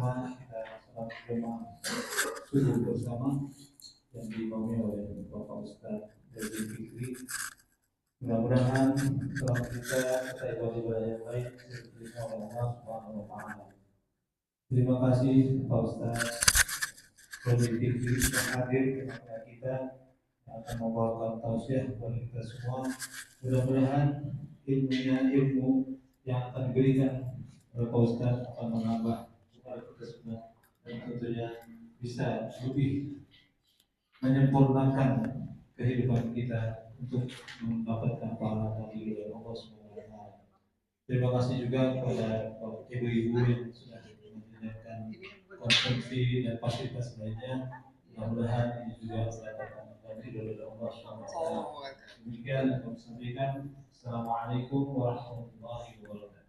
bersama kita salat jemaah subuh bersama yang diimami oleh Bapak Ustaz Dedi Fikri. Mudah-mudahan salat kita ibadah yang baik diterima oleh Allah Subhanahu wa taala. Terima kasih Pak Ustaz Dedi Fikri yang hadir di tengah kita yang akan membawakan tausiah kepada kita semua. Mudah-mudahan ilmu yang akan diberikan oleh Pak Ustaz akan menambah kepada kita semua dan tentunya bisa lebih menyempurnakan kehidupan kita untuk mendapatkan pahala dari Allah Subhanahu wa taala. Terima kasih juga kepada ibu-ibu yang sudah menyediakan konsumsi dan fasilitas lainnya. Mudah-mudahan ini juga mendapatkan dari Allah Subhanahu wa taala. Demikian yang kami sampaikan. Assalamualaikum warahmatullahi wabarakatuh.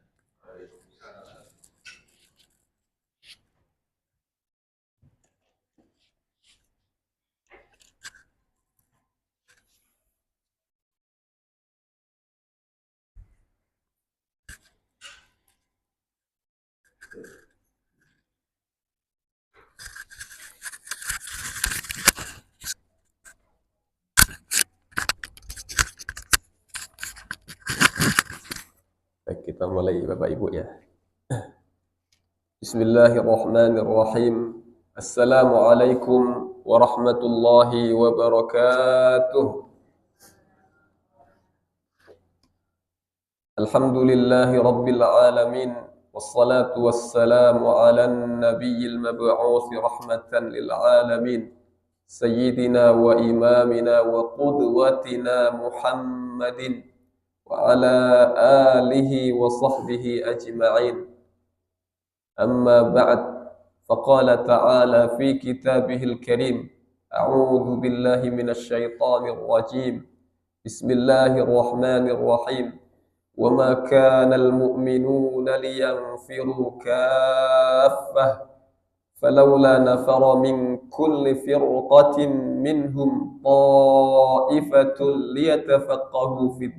Baik, kita mulai Bapak Ibu ya. Bismillahirrahmanirrahim. Assalamualaikum warahmatullahi wabarakatuh. Alhamdulillahi rabbil alamin. Wassalatu wassalamu ala nabiyil mab'uuthi rahmatan lil alamin. Sayyidina wa imamina wa qudwatina Muhammadin wa ala alihi wa sahbihi ajma'in. Amma ba'd, faqala ta'ala fi kitabihil karim, a'udzu billahi minasy syaithanir rajim. Bismillahirrahmanirrahim. Wa ma kana al-mu'minuna liyanfiru kaffah falawla nafara min kulli firqatin minhum ta'ifatun liyatafaqahu fid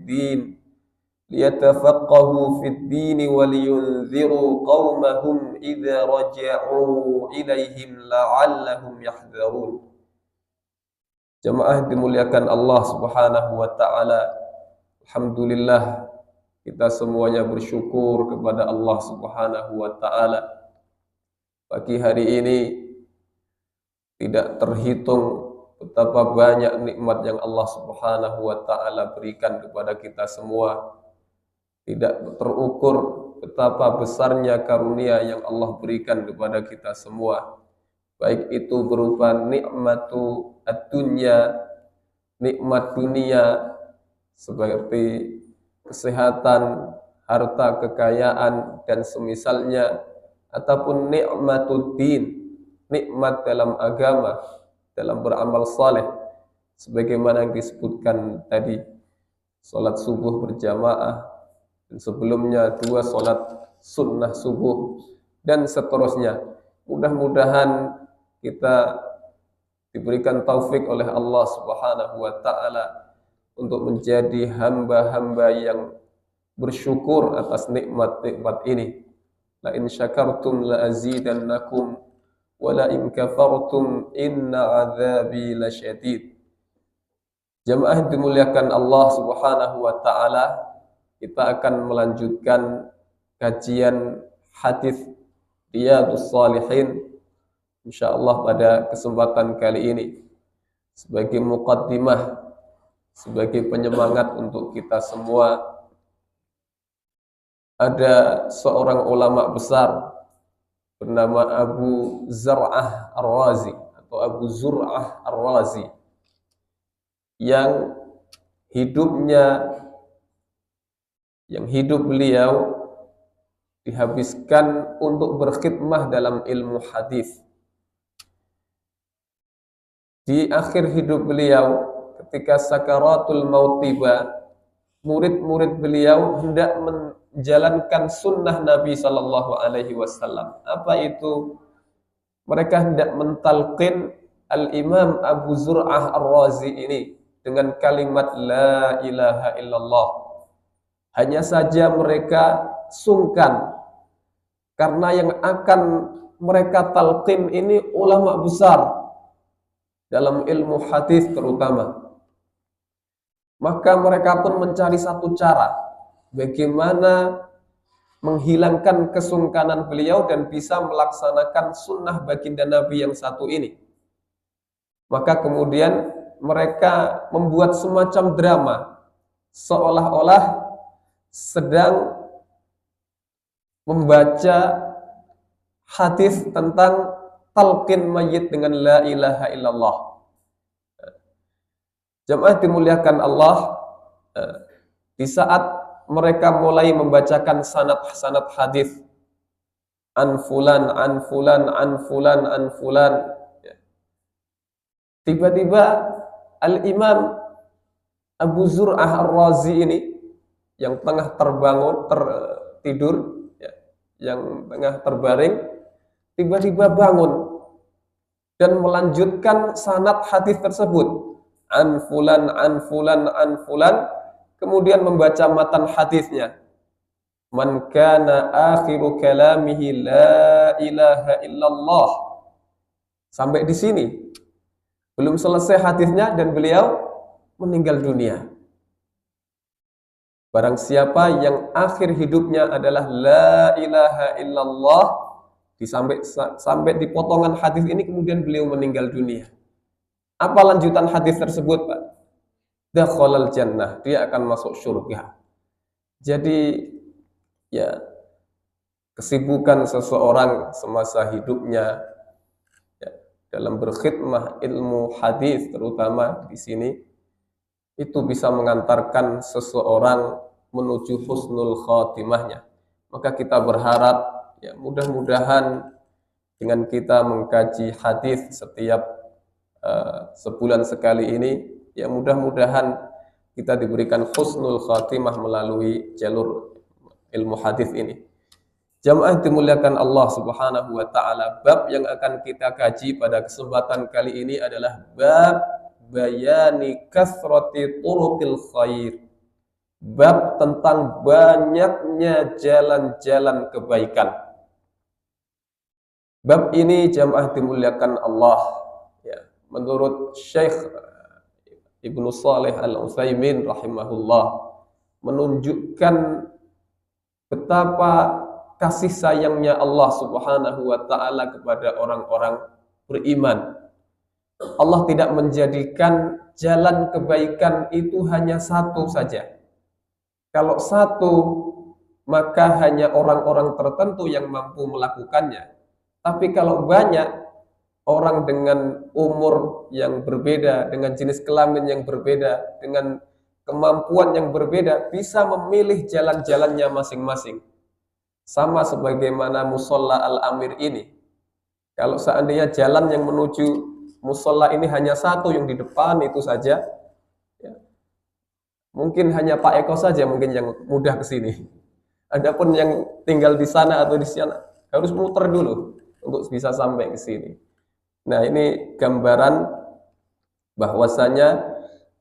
din wa liyunziru qaumahum idza raja'u ilaihim la'allahum yahdharun. Jemaah dimuliakan Allah Subhanahu wa taala. Alhamdulillah, kita semuanya bersyukur kepada Allah Subhanahu wa taala. Pagi hari ini tidak terhitung betapa banyak nikmat yang Allah Subhanahu wa taala berikan kepada kita semua. Tidak terukur betapa besarnya karunia yang Allah berikan kepada kita semua. Baik itu berupa nikmatu ad-dunya, nikmat dunia seperti kesehatan, harta, kekayaan dan semisalnya, ataupun nikmatud din, nikmat dalam agama, dalam beramal saleh, sebagaimana yang disebutkan tadi, salat subuh berjamaah, dan sebelumnya 2 salat sunnah subuh, dan seterusnya. Mudah-mudahan kita diberikan taufik oleh Allah Subhanahu wa taala untuk menjadi hamba-hamba yang bersyukur atas nikmat-nikmat ini. La in syakartum la azidannakum wa la in kafartum inna adzabi lasyadid. Jemaah dimuliakan Allah Subhanahu wa taala, kita akan melanjutkan kajian hadis Riyadhus Shalihin insyaallah pada kesempatan kali ini sebagai muqaddimah, sebagai penyemangat untuk kita semua. Ada seorang ulama besar bernama Abu Zur'ah Ar-Razi atau Abu Zur'ah Ar-Razi yang hidup beliau dihabiskan untuk berkhidmah dalam ilmu hadis. Di akhir hidup beliau, ketika sakaratul maut tiba, murid-murid beliau hendak menjalankan sunnah Nabi sallallahu alaihi wasallam. Apa itu? Mereka hendak mentalqin Al-Imam Abu Zur'ah Ar-Razi ini dengan kalimat la ilaha illallah. Hanya saja mereka sungkan karena yang akan mereka talqin ini ulama besar dalam ilmu hadis terutama. Maka mereka pun mencari satu cara bagaimana menghilangkan kesungkanan beliau dan bisa melaksanakan sunnah baginda Nabi yang satu ini. Maka kemudian mereka membuat semacam drama seolah-olah sedang membaca hadis tentang talqin mayit dengan la ilaha illallah. Jamaah dimuliakan Allah, di saat mereka mulai membacakan sanad-sanad hadis an fulan an fulan an fulan an fulan, tiba-tiba Al-Imam Abu Zur'ah Ar-Razi ini yang tengah tertidur, yang tengah terbaring, tiba-tiba bangun dan melanjutkan sanad hadis tersebut an fulan an fulan an fulan, kemudian membaca matan hadisnya, man kana akhiru kalamihi la ilaha illallah. Sampai di sini belum selesai hadisnya dan beliau meninggal dunia. Barang siapa yang akhir hidupnya adalah la ilaha illallah, sampai di potongan hadis ini kemudian beliau meninggal dunia. Apa lanjutan hadis tersebut, Pak? Dakhalal jannah, dia akan masuk surga. Jadi ya, kesibukan seseorang semasa hidupnya ya, dalam berkhidmah ilmu hadis terutama di sini, itu bisa mengantarkan seseorang menuju husnul khatimahnya. Maka kita berharap ya, mudah-mudahan dengan kita mengkaji hadis setiap sebulan sekali ini, ya mudah-mudahan kita diberikan husnul khatimah melalui jalur ilmu hadis ini. Jamaah dimuliakan Allah Subhanahu wa taala, bab yang akan kita kaji pada kesempatan kali ini adalah bab bayani kasrati turuqil khair. Bab tentang banyaknya jalan-jalan kebaikan. Bab ini jamaah dimuliakan Allah, ya, menurut Syekh Ibnu Shalih Al-Utsaimin rahimahullah, menunjukkan betapa kasih sayangnya Allah Subhanahu wa taala kepada orang-orang beriman. Allah tidak menjadikan jalan kebaikan itu hanya satu saja. Kalau satu, maka hanya orang-orang tertentu yang mampu melakukannya. Tapi kalau banyak, orang dengan umur yang berbeda, dengan jenis kelamin yang berbeda, dengan kemampuan yang berbeda, bisa memilih jalan-jalannya masing-masing. Sama sebagaimana musola Al-Amir ini. Kalau seandainya jalan yang menuju musola ini hanya satu, yang di depan itu saja, ya, mungkin hanya Pak Eko saja mungkin yang mudah ke sini. Adapun yang tinggal di sana atau di sana harus muter dulu untuk bisa sampai ke sini. Nah, ini gambaran bahwasanya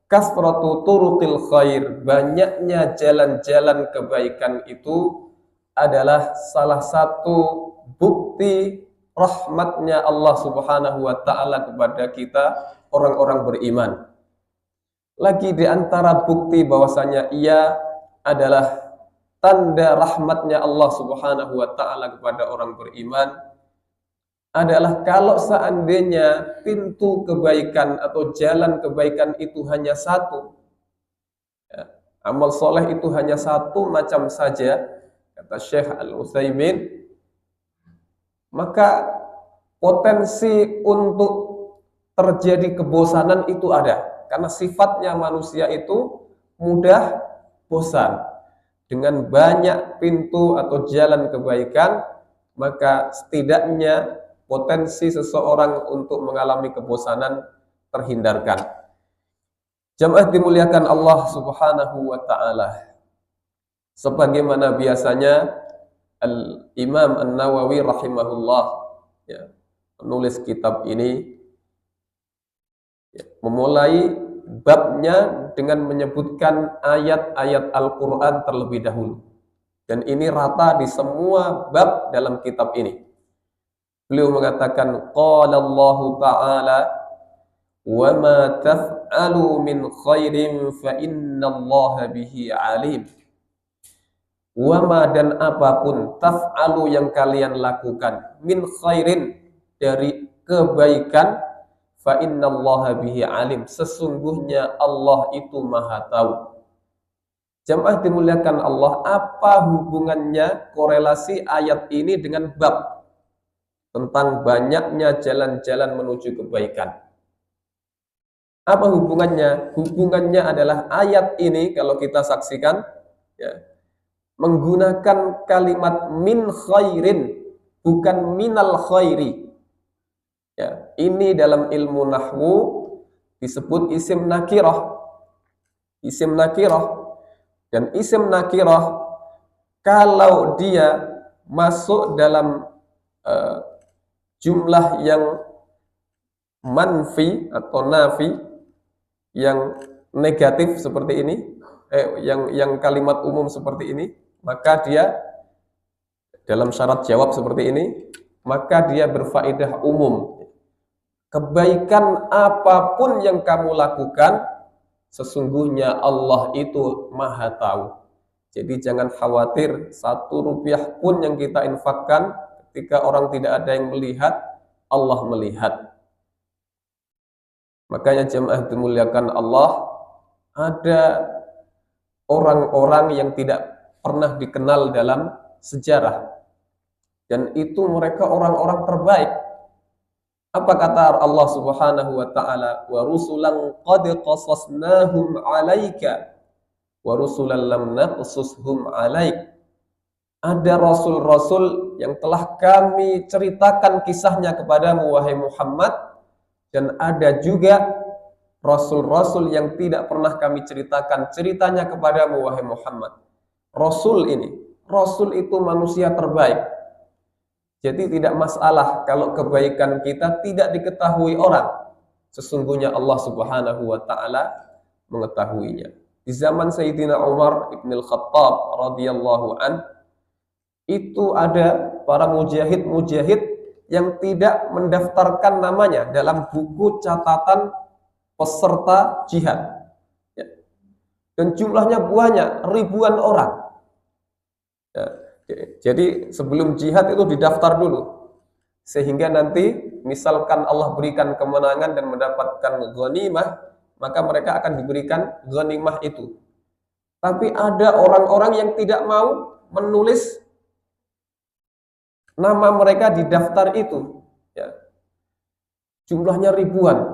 kasratu turuqil khair, banyaknya jalan-jalan kebaikan itu adalah salah satu bukti rahmatnya Allah Subhanahu wa taala kepada kita orang-orang beriman. Lagi di antara bukti bahwasanya ia adalah tanda rahmatnya Allah Subhanahu wa taala kepada orang beriman adalah kalau seandainya pintu kebaikan atau jalan kebaikan itu hanya satu, ya, amal soleh itu hanya satu macam saja, kata Syekh Al-Utsaimin, maka potensi untuk terjadi kebosanan itu ada. Karena sifatnya manusia itu mudah bosan. Dengan banyak pintu atau jalan kebaikan, maka setidaknya potensi seseorang untuk mengalami kebosanan terhindarkan. Jamaah dimuliakan Allah Subhanahu wa taala. Sebagaimana biasanya Al-Imam An-Nawawi rahimahullah, ya, menulis kitab ini, ya, memulai babnya dengan menyebutkan ayat-ayat Al-Quran terlebih dahulu. Dan ini rata di semua bab dalam kitab ini. Beliau mengatakan, qala Allah Ta'ala, wa ma taf'alu min khairin fa innallaha bihi alim. Wa ma, dan apapun, taf'alu yang kalian lakukan, min khairin, dari kebaikan, fa innallaha bihi alim, sesungguhnya Allah itu maha tahu. Jamaah dimuliakan Allah, apa hubungannya korelasi ayat ini dengan bab tentang banyaknya jalan-jalan menuju kebaikan? Apa hubungannya? Hubungannya adalah ayat ini kalau kita saksikan, ya, menggunakan kalimat min khairin, bukan minal khairi. Ya, ini dalam ilmu nahwu disebut isim nakirah. Isim nakirah. Dan isim nakirah, kalau dia masuk dalam jumlah yang manfi atau nafi, yang negatif seperti ini, yang kalimat umum seperti ini, maka dia dalam syarat jawab seperti ini, maka dia berfaedah umum. Kebaikan apapun yang kamu lakukan, sesungguhnya Allah itu maha tahu. Jadi jangan khawatir, 1 rupiah pun yang kita infakkan, ketika orang tidak ada yang melihat, Allah melihat. Makanya jemaah dimuliakan Allah, ada orang-orang yang tidak pernah dikenal dalam sejarah, dan itu mereka orang-orang terbaik. Apa kata Allah Subhanahu wa ta'ala? Wa rusulan qad qasasnahum 'alaika wa rusulan lam naqsushum 'alaik. Ada rasul-rasul yang telah kami ceritakan kisahnya kepadamu wahai Muhammad, dan ada juga rasul-rasul yang tidak pernah kami ceritakan ceritanya kepadamu wahai Muhammad. Rasul itu manusia terbaik. Jadi tidak masalah kalau kebaikan kita tidak diketahui orang. Sesungguhnya Allah Subhanahu wa ta'ala mengetahuinya. Di zaman Sayyidina Umar ibn al-Khattab radhiyallahu an, itu ada para mujahid-mujahid yang tidak mendaftarkan namanya dalam buku catatan peserta jihad. Ya. Dan jumlahnya banyak, ribuan orang. Ya. Jadi sebelum jihad itu didaftar dulu, sehingga nanti misalkan Allah berikan kemenangan dan mendapatkan ghanimah, maka mereka akan diberikan ghanimah itu. Tapi ada orang-orang yang tidak mau menulis nama mereka di daftar itu, ya. Jumlahnya ribuan.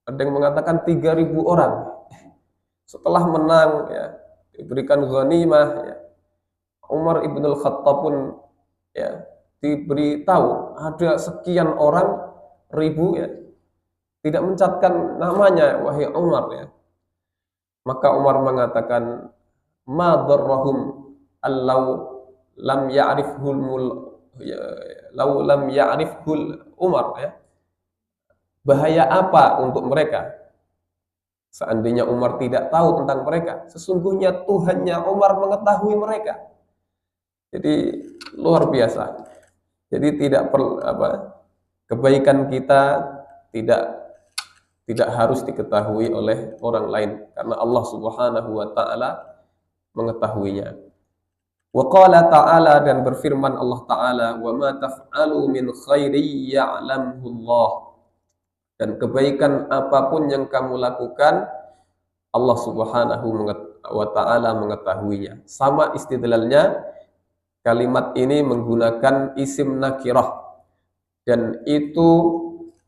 Ada yang mengatakan 3.000 orang. Setelah menang, ya, diberikan ghanimah, ya, Umar ibn al-Khattab pun, ya, diberitahu ada sekian orang ribu, ya, tidak mencatatkan namanya wahai Umar, ya. Maka Umar mengatakan, ma darrahum allau lam ya'rifhul law lam ya'rifhul Umar, ya. Bahaya apa untuk mereka seandainya Umar tidak tahu tentang mereka? Sesungguhnya Tuhannya Umar mengetahui mereka. Jadi luar biasa. Jadi tidak perlu kebaikan kita tidak harus diketahui oleh orang lain, karena Allah Subhanahu wa ta'ala mengetahuinya. Wa qala ta'ala, dan berfirman Allah Ta'ala, wa ma taf'alu min khairi ya'lamhu Allah. Dan kebaikan apapun yang kamu lakukan, Allah Subhanahu wa ta'ala mengetahuinya. Sama istidlalnya, kalimat ini menggunakan isim nakirah, dan itu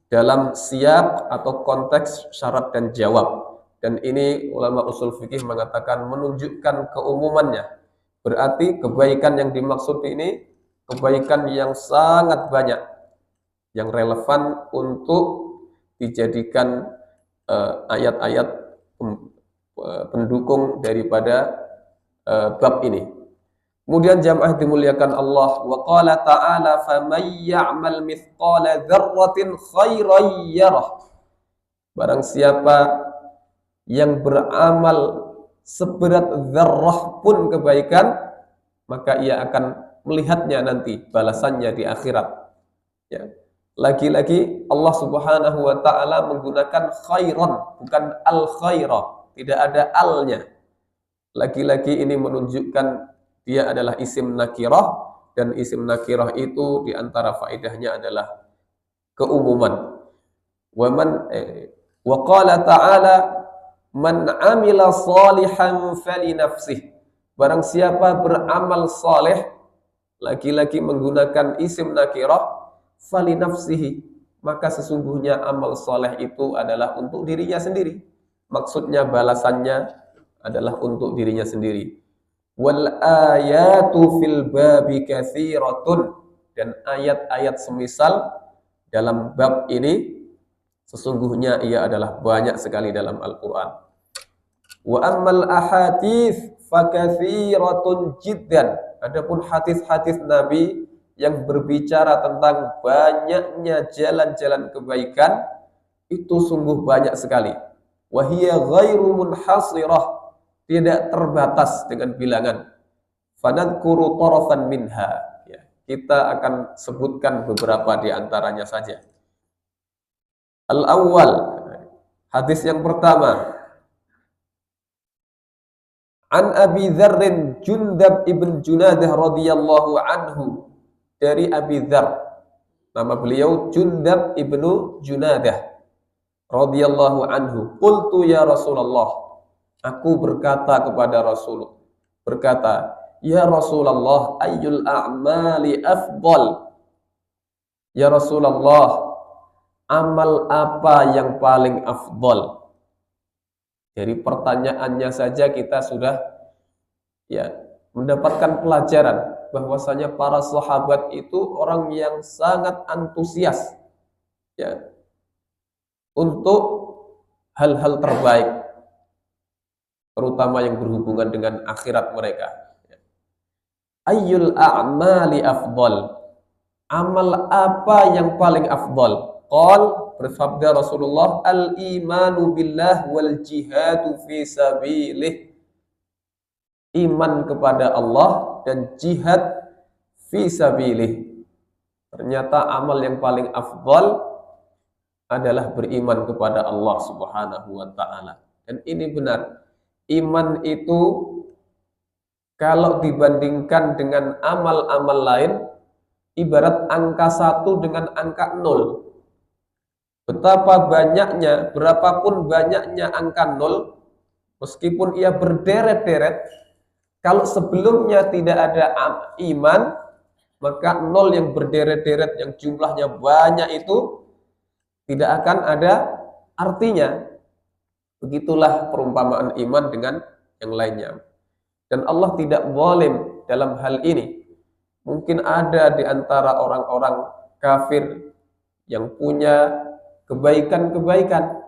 dalam siyak atau konteks syarat dan jawab. Dan ini ulama usul fikih mengatakan menunjukkan keumumannya. Berarti kebaikan yang dimaksud ini kebaikan yang sangat banyak, yang relevan untuk dijadikan ayat-ayat pendukung daripada bab ini. Kemudian jamaah dimuliakan Allah, wa qala ta'ala faman ya'mal mithqala dzarratin khairan yarah. Barang siapa yang beramal seberat dzarrah pun kebaikan, maka ia akan melihatnya nanti balasannya di akhirat. Ya. Lagi-lagi Allah Subhanahu wa taala menggunakan khairan, bukan al khaira, tidak ada alnya. Lagi-lagi ini menunjukkan dia adalah isim nakirah, dan isim nakirah itu diantara faedahnya adalah keumuman. Wa qala ta'ala man amila salihan falinafsih. Barang siapa beramal saleh, lagi-lagi menggunakan isim nakirah, falinafsihi, maka sesungguhnya amal saleh itu adalah untuk dirinya sendiri. Maksudnya balasannya adalah untuk dirinya sendiri. Wal ayatu fil babi katsiratun, dan ayat-ayat semisal dalam bab ini sesungguhnya ia adalah banyak sekali dalam Al-Qur'an. Wa ammal ahadits fakatsiratun jiddan. Adapun hadis-hadis Nabi yang berbicara tentang banyaknya jalan-jalan kebaikan itu sungguh banyak sekali. Wa hiya ghairu munhasirah, tidak terbatas dengan bilangan. Fanadhkuru tarafan minha. Ya, kita akan sebutkan beberapa di antaranya saja. Al-awwal, hadis yang pertama. An Abi Dzarrin Jundab ibn Junadah radhiyallahu anhu, dari Abi Dzar, nama beliau Jundab ibnu Junadah radhiyallahu anhu. Qultu ya Rasulullah, aku berkata kepada Rasul, berkata, ya Rasulullah, ayyul a'mali afdal? Ya Rasulullah, amal apa yang paling afdal? Dari pertanyaannya saja kita sudah mendapatkan pelajaran bahwasanya para sahabat itu orang yang sangat antusias untuk hal-hal terbaik, terutama yang berhubungan dengan akhirat mereka. Ayyul a'mali afdal? Amal apa yang paling afdal? Qal, bersabda Rasulullah, al-imanu billah wal jihadu fi sabilih. Iman kepada Allah dan jihad fi sabilih. Ternyata amal yang paling afdal adalah beriman kepada Allah Subhanahu wa taala. Dan ini benar. Iman itu kalau dibandingkan dengan amal-amal lain, ibarat angka 1 dengan angka 0. Betapa banyaknya, berapapun banyaknya angka 0, meskipun ia berderet-deret, kalau sebelumnya tidak ada iman, maka 0 yang berderet-deret yang jumlahnya banyak itu tidak akan ada artinya. Begitulah perumpamaan iman dengan yang lainnya. Dan Allah tidak zalim dalam hal ini. Mungkin ada di antara orang-orang kafir yang punya kebaikan-kebaikan.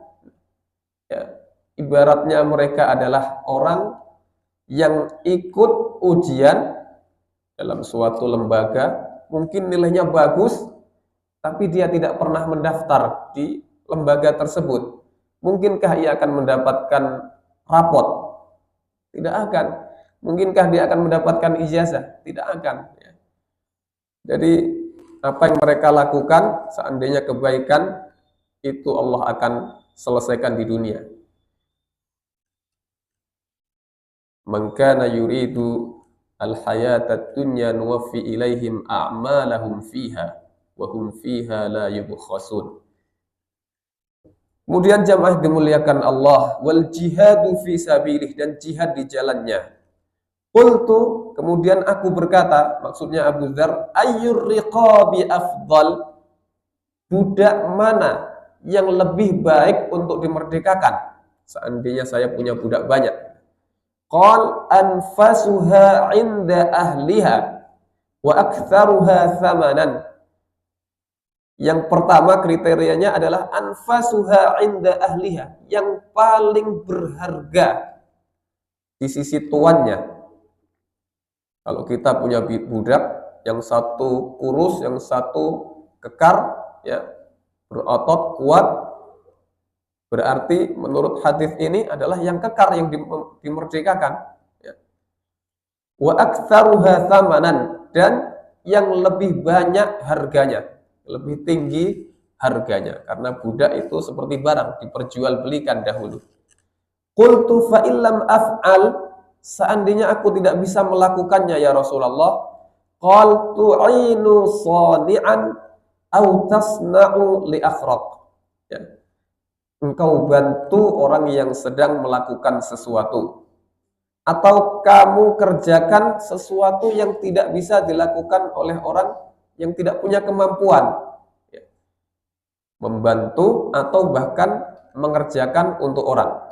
Ibaratnya mereka adalah orang yang ikut ujian dalam suatu lembaga, mungkin nilainya bagus, tapi dia tidak pernah mendaftar di lembaga tersebut. Mungkinkah ia akan mendapatkan rapot? Tidak akan. Mungkinkah dia akan mendapatkan ijazah? Tidak akan. Jadi apa yang mereka lakukan, seandainya kebaikan, itu Allah akan selesaikan di dunia. Man kana yuridu al-hayata dunya nuwaffi ilaihim a'malahum fiha wa hum fiha la yubkhasun. Kemudian jamaah dimuliakan Allah, wal jihadu fi sabilih, dan jihad di jalannya. Qultu, kemudian aku berkata, maksudnya Abu Dzar, ayyur riqabi afdal? Budak mana yang lebih baik untuk dimerdekakan? Seandainya saya punya budak banyak. Qal anfasuha 'inda ahliha wa aktsaruha thamanan. Yang pertama kriterianya adalah anfasuha 'inda ahliha, yang paling berharga di sisi tuannya. Kalau kita punya budak, yang satu kurus, yang satu kekar, berotot, kuat, berarti menurut hadis ini adalah yang kekar yang dimerdekakan. Wa aktsaruha thamanan, dan yang lebih banyak harganya. lebih tinggi harganya, karena budak itu seperti barang diperjualbelikan dahulu. Qultu fa illam af'al, seandainya aku tidak bisa melakukannya ya Rasulullah, qal tu'inu sani'an aw tasna'u li akhraq. Ya. Engkau bantu orang yang sedang melakukan sesuatu, atau kamu kerjakan sesuatu yang tidak bisa dilakukan oleh orang yang tidak punya kemampuan. Ya. Membantu atau bahkan mengerjakan untuk orang.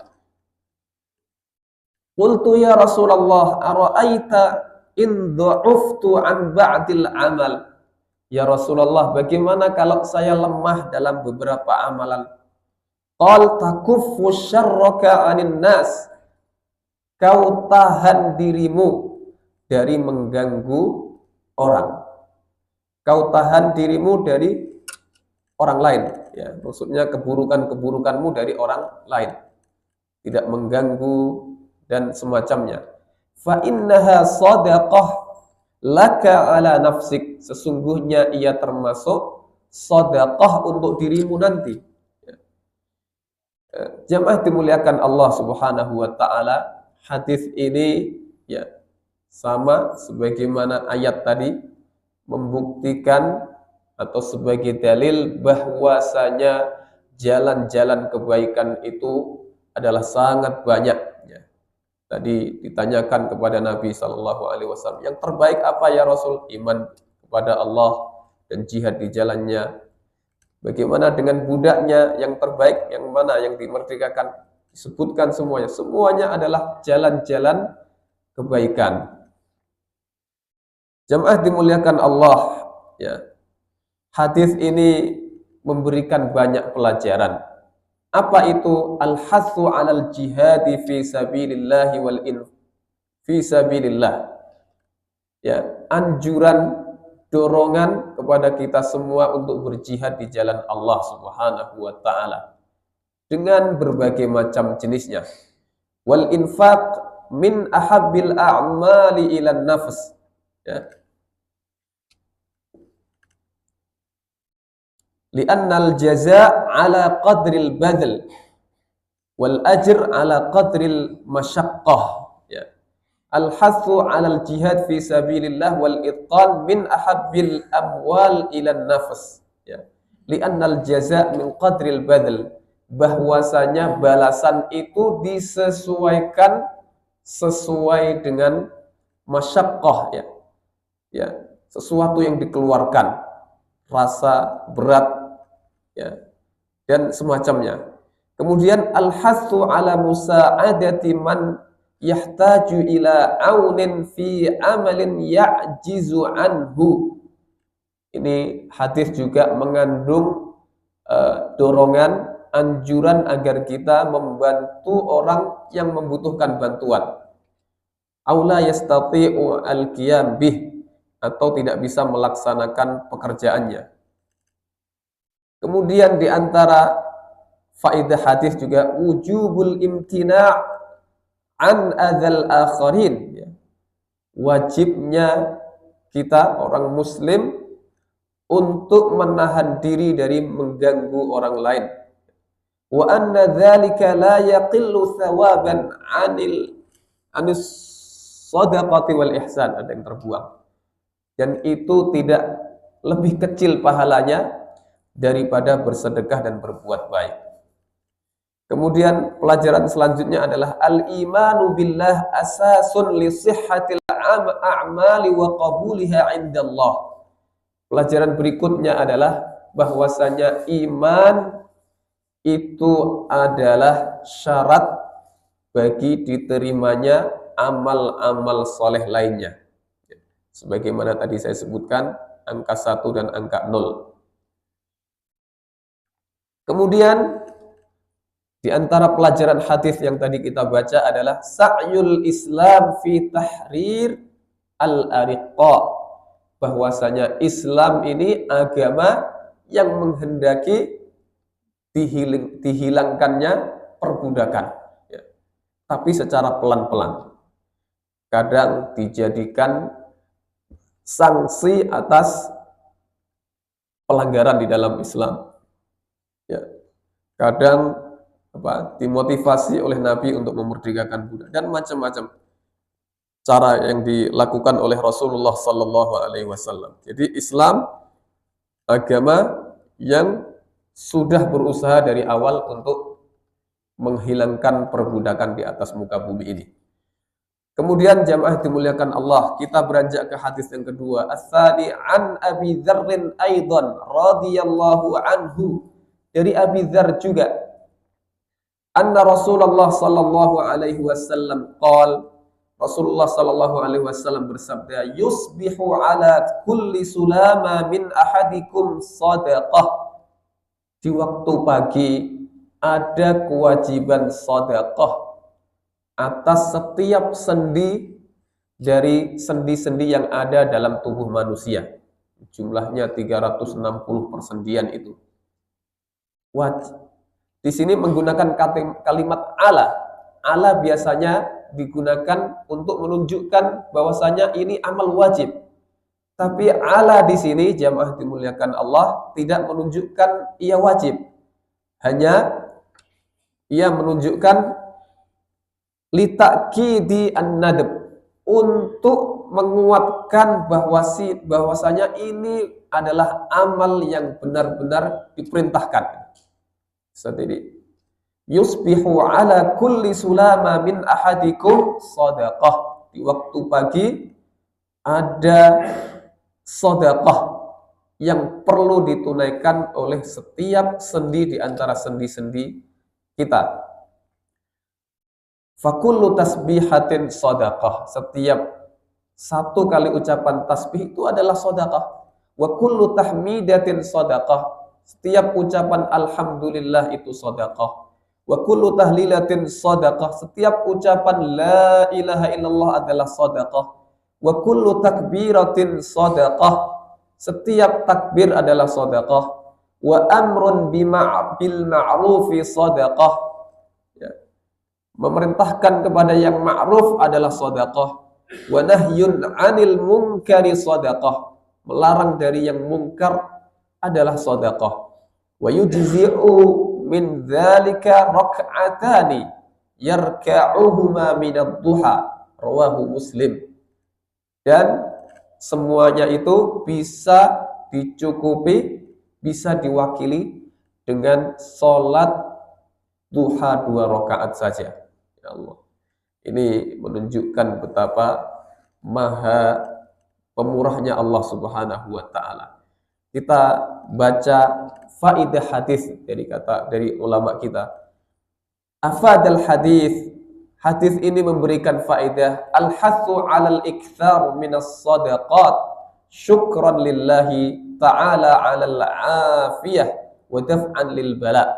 Qultu ya Rasulullah ara'aita in du'uftu an ba'dil amal. Ya Rasulullah, bagaimana kalau saya lemah dalam beberapa amalan? Qal takuffu syarraka 'anin nas. Kau tahan dirimu dari mengganggu orang. Kau tahan dirimu dari orang lain, ya, maksudnya keburukan-keburukanmu dari orang lain. Tidak mengganggu dan semacamnya. Fa innaha shadaqah laka ala nafsik. Sesungguhnya ia termasuk sedekah untuk dirimu nanti. Jamaah dimuliakan Allah Subhanahu wa taala, hadis ini ya sama sebagaimana ayat tadi membuktikan atau sebagai dalil bahwasanya jalan-jalan kebaikan itu adalah sangat banyak. Ya. Tadi ditanyakan kepada Nabi Shallallahu Alaihi Wasallam, yang terbaik apa ya Rasul? Iman kepada Allah dan jihad di jalannya. Bagaimana dengan budaknya? Yang terbaik yang mana? Yang dimerdekakan? Disebutkan semuanya. Semuanya adalah jalan-jalan kebaikan. Jamaah dimuliakan Allah. Ya. Hadis ini memberikan banyak pelajaran. Apa itu? Al-hathu 'alal jihadi fi sabilillah fi sabilillah. Ya, anjuran, dorongan kepada kita semua untuk berjihad di jalan Allah Subhanahu wa taala dengan berbagai macam jenisnya. Wal infaq min ahabbil a'mali ilan nafs. Ya. Li'annal jazaa' ala qadril badl wal ajr ala qadril masyaqqah. Ya. Al-hathu 'alal jihad fi sabilillah wal itqan min ahabbil amwal ilan nafs. Ya. Li'annal jazaa' min qadril badl, bahwasanya balasan itu disesuaikan sesuai dengan masyaqqah, ya. Ya, sesuatu yang dikeluarkan, rasa berat, ya, dan semacamnya. Kemudian al-hathu 'ala musa'adati man yahtaju ila aunin fi amalin ya'jizu anhu. Ini hadis juga mengandung dorongan, anjuran agar kita membantu orang yang membutuhkan bantuan. Aula yastati'u al-qiyam bih, atau tidak bisa melaksanakan pekerjaannya. Kemudian di antara faedah hadis juga wujubul imtina' an adzal akharin, ya. Wajibnya kita orang muslim untuk menahan diri dari mengganggu orang lain. Wa anna dzalika la yaqillu thawaban 'anis shadaqati wal ihsan, ada yang terbuang. Dan itu tidak lebih kecil pahalanya daripada bersedekah dan berbuat baik. Kemudian pelajaran selanjutnya adalah al-imanu billah asasun li sihhatil a'mali wa qabuliha 'indallah. Pelajaran berikutnya adalah bahwasanya iman itu adalah syarat bagi diterimanya amal-amal soleh lainnya. Sebagaimana tadi saya sebutkan, angka 1 dan angka 0. Kemudian di antara pelajaran hadis yang tadi kita baca adalah sa'yul Islam fi tahrir al-ariqa, bahwasanya Islam ini agama yang menghendaki dihilangkannya perbudakan, ya. Tapi secara pelan-pelan. Kadang dijadikan sanksi atas pelanggaran di dalam Islam. Ya, kadang dimotivasi oleh Nabi untuk memerdekakan budak dan macam-macam cara yang dilakukan oleh Rasulullah Sallallahu Alaihi Wasallam. Jadi Islam agama yang sudah berusaha dari awal untuk menghilangkan perbudakan di atas muka bumi ini. Kemudian jamaah dimuliakan Allah, kita beranjak ke hadis yang kedua. As-sani an Abi Dzarrin aidan radhiyallahu anhu. Dari Abi Dzar juga. Anna Rasulullah sallallahu alaihi wasallam qala, Rasulullah sallallahu alaihi wasallam bersabda, yusbihu ala kulli sulama min ahadikum sadaqah. Di waktu pagi ada kewajiban sedekah atas setiap sendi dari sendi-sendi yang ada dalam tubuh manusia. Jumlahnya 360 persendian itu. Di sini menggunakan kalimat ala. Ala biasanya digunakan untuk menunjukkan bahwasanya ini amal wajib. Tapi ala di sini jamaah dimuliakan Allah tidak menunjukkan ia wajib. Hanya ia menunjukkan litakidi an-nadb, untuk menguatkan bahwasanya ini adalah amal yang benar-benar diperintahkan. Seperti ini. Yusbihu ala kulli sulama min ahadikum sadaqah. Di waktu pagi ada sedekah yang perlu ditunaikan oleh setiap sendi di antara sendi-sendi kita. Fakullu tasbihatin sedekah. Setiap satu kali ucapan tasbih itu adalah sedekah. Wa kullu tahmidatin sedekah. Setiap ucapan alhamdulillah itu sedekah. Wa kullu tahlilatin sedekah. Setiap ucapan la ilaha illallah adalah sedekah. Wa kullu takbiratin sedekah. Setiap takbir adalah sedekah. Wa amrun bil ma'rufi sedekah. Ya. Memerintahkan kepada yang ma'ruf adalah sedekah. Wa nahyun 'anil munkari sedekah. Melarang dari yang mungkar adalah sedekah. Wa yujzi'u min dzalika rak'atani yarka'uhuma min ad-duha. Rawahu Muslim. Dan semuanya itu bisa dicukupi, bisa diwakili dengan sholat duha 2 rakaat saja. Ya Allah. Ini menunjukkan betapa maha pemurahnya Allah Subhanahu wa taala. Kita baca faidah hadis dari ulama kita. Afadal hadis. Hadis ini memberikan faedah al-hathu 'alal iktsar minas shadaqat syukran lillahi ta'ala 'alal 'afiyah wa daf'an lil bala.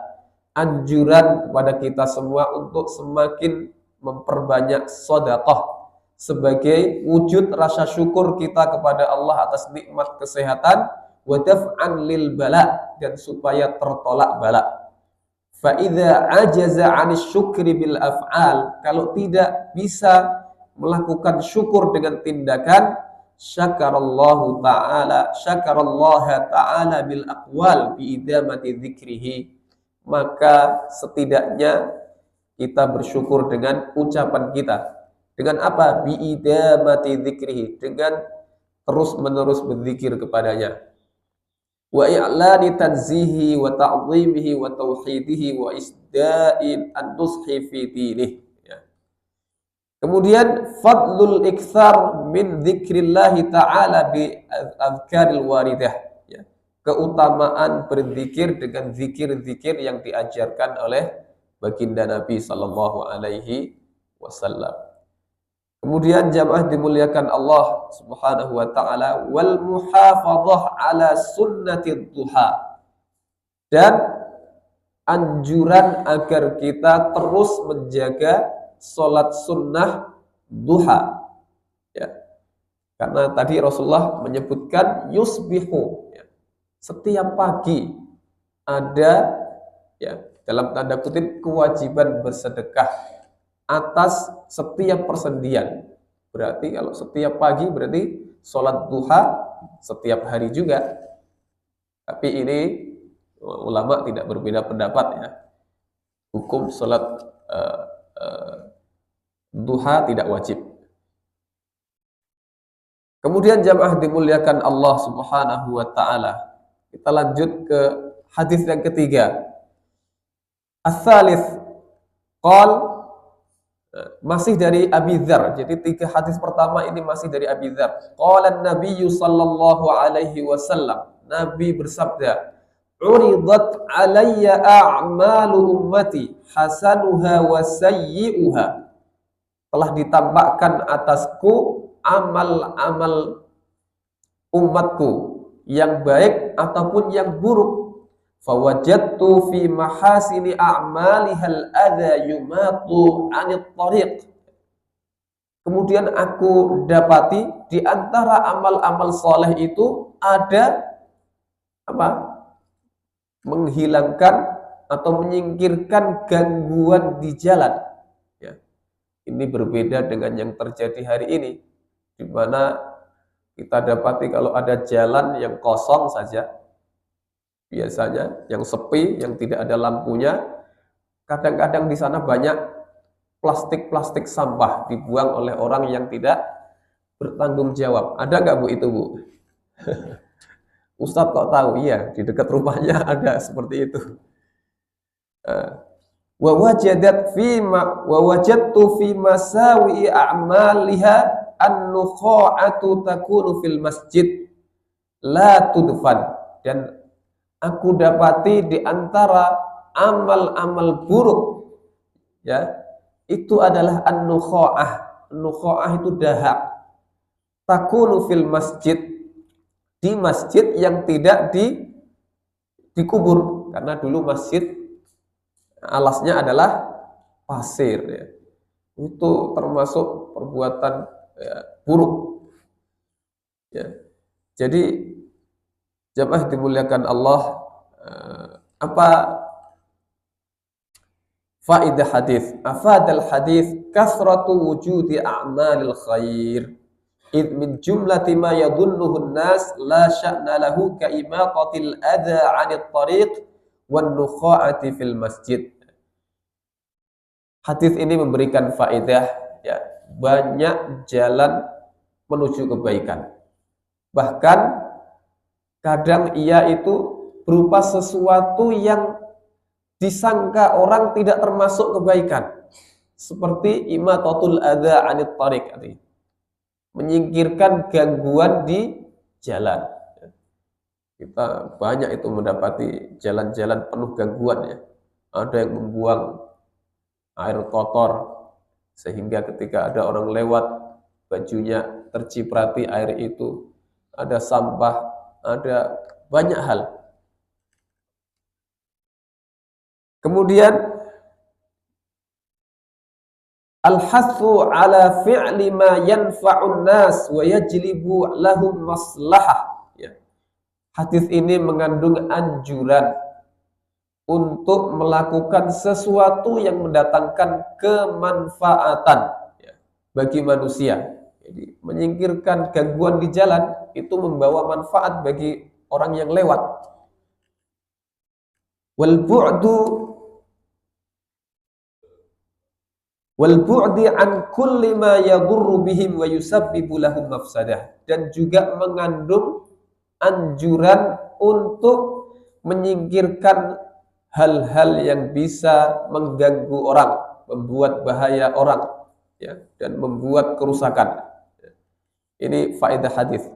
Anjuran kepada kita semua untuk semakin memperbanyak sedekah sebagai wujud rasa syukur kita kepada Allah atas nikmat kesehatan, wa daf'an lil bala, dan supaya tertolak bala. Fa'idha ajaza 'anis syukri bil af'al, kalau tidak bisa melakukan syukur dengan tindakan, syakarallaha ta'ala bil aqwal bi idamati dzikrihi, maka setidaknya kita bersyukur dengan ucapan kita. Dengan apa? Bi idamati dzikrihi, dengan terus-menerus berzikir kepadanya. Wa i'lani tanzihi wa ta'zimihi wa tauhidihi wa isda'in an-nushi fi dinih. Ya. Kemudian fadlul iktsar min dzikrillah ta'ala bi azkaril waridah. Ya. Keutamaan berzikir dengan zikir-zikir yang diajarkan oleh baginda Nabi sallallahu alaihi wasallam. Kemudian jamaah dimuliakan Allah Subhanahu wa taala, wal muhafadzah ala sunnatid duha, dan anjuran agar kita terus menjaga salat sunnah duha. Ya. Karena tadi Rasulullah menyebutkan yusbihu, ya. Setiap pagi ada, ya, dalam tanda kutip kewajiban bersedekah atas setiap persendian. Berarti kalau setiap pagi berarti sholat duha setiap hari juga. Tapi ini ulama tidak berbeda pendapat ya. Hukum sholat duha tidak wajib. Kemudian jamaah dimuliakan Allah Subhanahu wa taala. Kita lanjut ke hadis yang ketiga. Ats-tsalits qal, masih dari Abi Dzar. Jadi 3 hadis pertama ini masih dari Abi Dzar. Qala an-nabiy sallallahu alaihi wasallam. Nabi bersabda, "Uridat alayya a'malu ummati hasanuha wa sayyi'uha." Telah ditampakkan atasku amal-amal umatku yang baik ataupun yang buruk. Fawajadtu fi mahasini a'malihal adha yumatu 'anil tariq. Kemudian aku dapati di antara amal-amal soleh itu ada apa? Menghilangkan atau menyingkirkan gangguan di jalan. Ya. Ini berbeda dengan yang terjadi hari ini, di mana kita dapati kalau ada jalan yang kosong saja, biasanya yang sepi, yang tidak ada lampunya, kadang-kadang di sana banyak plastik-plastik sampah dibuang oleh orang yang tidak bertanggung jawab. Ada nggak Bu itu, Bu? Ustadz kok tahu? Iya, di dekat rumahnya ada seperti itu. Wa wajadtu fi masawi a'maliha an-nukha'atu takunu fil masjid la tudfan. Dan aku dapati di antara amal-amal buruk, ya, itu adalah an-nukha'ah. An-nukha'ah itu dahak. Takunu fil masjid, di masjid yang tidak dikubur, karena dulu masjid alasnya adalah pasir, ya. Itu termasuk perbuatan buruk, ya. Jadi jamaah dimuliakan Allah, apa faidah hadis? Afadal hadis kasratu wujudi a'malil khair. Id min jumlati ma yadhunnuhu an-nas la sya'na lahu ka imaqatil adha 'anil tariq wan nukha'ati fil masjid. Hadis ini memberikan faedah, ya, banyak jalan menuju kebaikan. Bahkan kadang ia itu berupa sesuatu yang disangka orang tidak termasuk kebaikan, seperti imatatul adza 'anit thariq, menyingkirkan gangguan di jalan. Kita banyak itu mendapati jalan-jalan penuh gangguan, ya. Ada yang membuang air kotor sehingga ketika ada orang lewat bajunya terciprati air itu. Ada sampah, ada banyak hal. Kemudian al-hathu ala fi'li ma yanfa'un nas wa yajlibu lahum maslahah, ya. Hadis ini mengandung anjuran untuk melakukan sesuatu yang mendatangkan kemanfaatan, ya, bagi manusia. Jadi menyingkirkan gangguan di jalan itu membawa manfaat bagi orang yang lewat. Wal bu'di an kulli ma yadurru bihim wa yusabbibu lahum mafsadah. Dan juga mengandung anjuran untuk menyingkirkan hal-hal yang bisa mengganggu orang, membuat bahaya orang, ya, dan membuat kerusakan. Ini faedah hadis.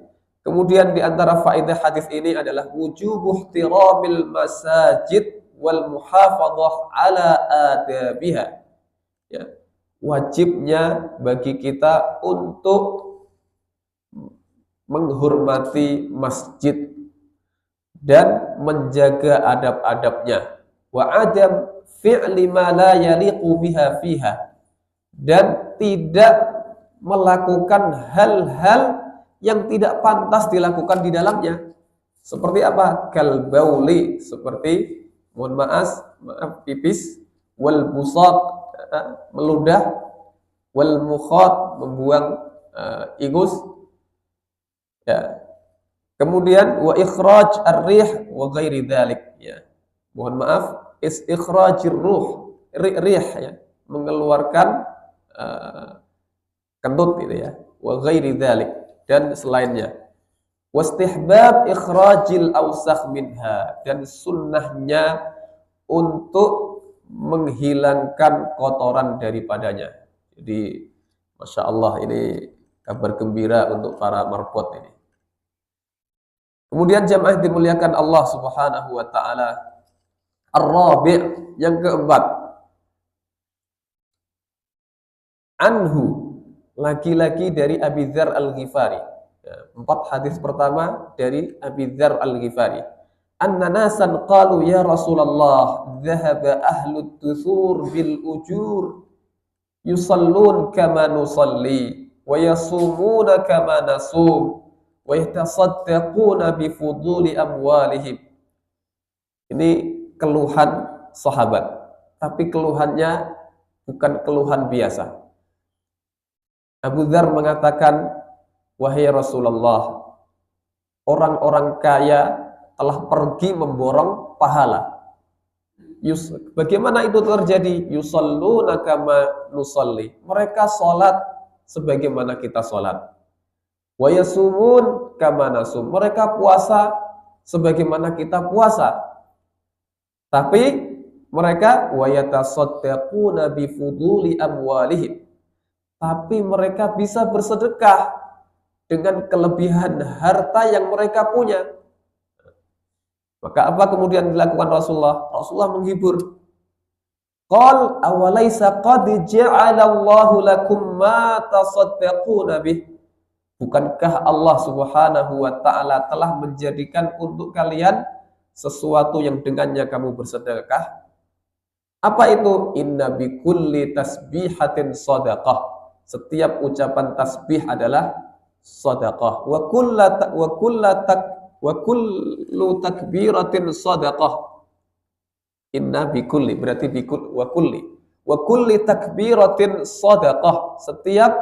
Kemudian di antara faedah hadis ini adalah wujubu ihtiramil masajid wal muhafadzah ala adabiha, ya. Wajibnya bagi kita untuk menghormati masjid dan menjaga adab-adabnya. Wa adam fi'li ma la yaliqu biha fiha, dan tidak melakukan hal-hal yang tidak pantas dilakukan di dalamnya. Seperti apa? Kal bauli, seperti maaf pipis, wal busaq, meludah, wal mukhat, membuang ingus, ya. Kemudian wa ikhraj ar-rih wa ghairi dzalik, ya. Mohon maaf, ikhrajir ruh, rih ya, mengeluarkan kentut gitu ya. Wa ghairi dzalik, dan selainnya. Wastihbab ikhrajil awsakh minha, dan sunnahnya untuk menghilangkan kotoran daripadanya. Jadi Masya Allah, ini kabar gembira untuk para marbot ini. Kemudian jamaah dimuliakan Allah Subhanahu wa taala. Ar-rabi', yang keempat. Anhu, laki-laki dari Abi Dzar Al-Ghifari. 4 hadis pertama dari Abi Dzar Al-Ghifari. Anna nasan qalu ya Rasulullah, dhahaba ahlu tuthur bil ujur yusallun kama nusalli wa yasumuna kama nasum wa yatasaddaquna bi fuduli amwalihim. Ini keluhan sahabat, tapi keluhannya bukan keluhan biasa. Abu Dzar mengatakan, wahai Rasulullah, orang-orang kaya telah pergi memborong pahala. Bagaimana itu terjadi? Yusalluna kama nusalli. Mereka sholat sebagaimana kita sholat. Wa yasumun kama nasum. Mereka puasa sebagaimana kita puasa. Tapi mereka wa yatasaddaquna bi fuduli amwalihim. Tapi mereka bisa bersedekah dengan kelebihan harta yang mereka punya. Maka apa kemudian dilakukan Rasulullah? Rasulullah menghibur. Qal awalaysa qad ja'alallahu lakum ma tasaddaquna bih. Bukankah Allah Subhanahu wa taala telah menjadikan untuk kalian sesuatu yang dengannya kamu bersedekah? Apa itu? Inna bikulli tasbihatin shadaqah. Setiap ucapan tasbih adalah shadaqah. Wa kullu takbiratin shadaqah. Inna bikulli, berarti wa kulli takbiratin shadaqah. Setiap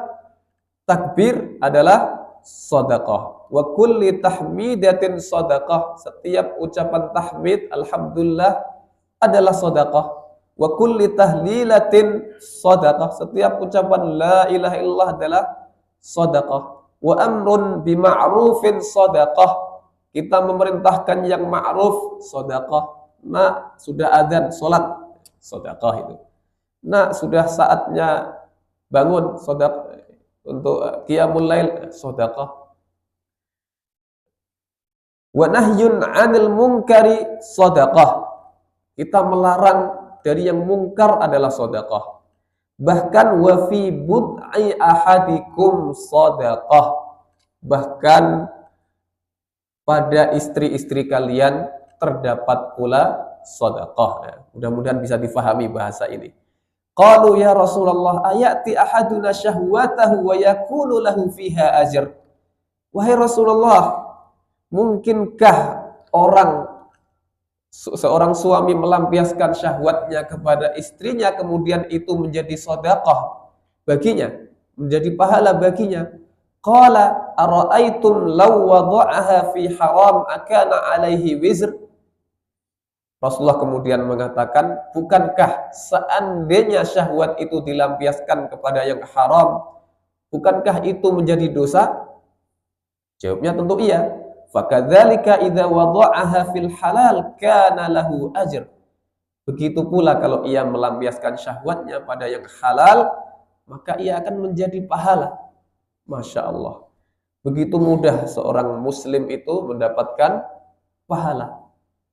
takbir adalah shadaqah. Wa kulli tahmidatin shadaqah. Setiap ucapan tahmid alhamdulillah adalah shadaqah. Wa kulli tahlilatin shadaqah. Setiap ucapan la ilaha illallah adalah shadaqah. Wa amrun bima'rufin shadaqah. Kita memerintahkan yang ma'ruf, shadaqah. Nah, sudah adzan salat, shadaqah itu. Nah, sudah saatnya bangun, shadaqah. Untuk qiyamul lail, shadaqah. Wa nahyun 'anil munkari shadaqah. Kita melarang dari yang mungkar adalah shadaqah. Bahkan wa fi bud'i ahadikum shadaqah. Bahkan pada istri-istri kalian terdapat pula shadaqah. Ya, mudah-mudahan bisa difahami bahasa ini. Qalu ya Rasulullah ayati ahaduna syahwatahu wa yakunu lahu fiha ajr. Wahai Rasulullah, mungkinkah seorang suami melampiaskan syahwatnya kepada istrinya kemudian itu menjadi sedekah baginya, menjadi pahala baginya? Qala ara'aitum law wada'aha fi haram akana alaihi wizr. Rasulullah kemudian mengatakan, bukankah seandainya syahwat itu dilampiaskan kepada yang haram, bukankah itu menjadi dosa? Jawabnya tentu iya. Fakadzalika idza wada'aha fil halal kana lahu ajr. Begitu pula kalau ia melampiaskan syahwatnya pada yang halal, maka ia akan menjadi pahala. Masya Allah. Begitu mudah seorang muslim itu mendapatkan pahala.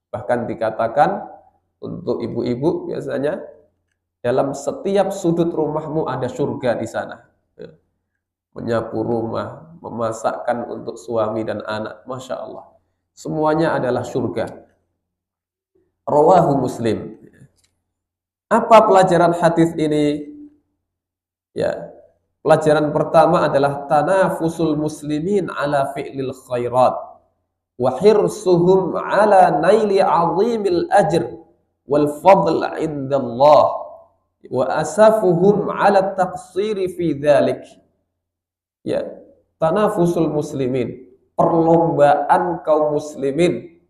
Bahkan dikatakan untuk ibu-ibu biasanya dalam setiap sudut rumahmu ada surga di sana. Menyapu rumah, memasakkan untuk suami dan anak. Masya Allah. Semuanya adalah surga. Rawahu Muslim. Apa pelajaran hadis ini? Ya, pelajaran pertama adalah tanafusul muslimin ala fi'lil khairat wa hirsuhum ala naili 'azimil ajr wal fadl 'inda Allah wa asafuhum ala taqsiri fi dzalik. Ya, tanafusul muslimin. perlombaan kaum muslimin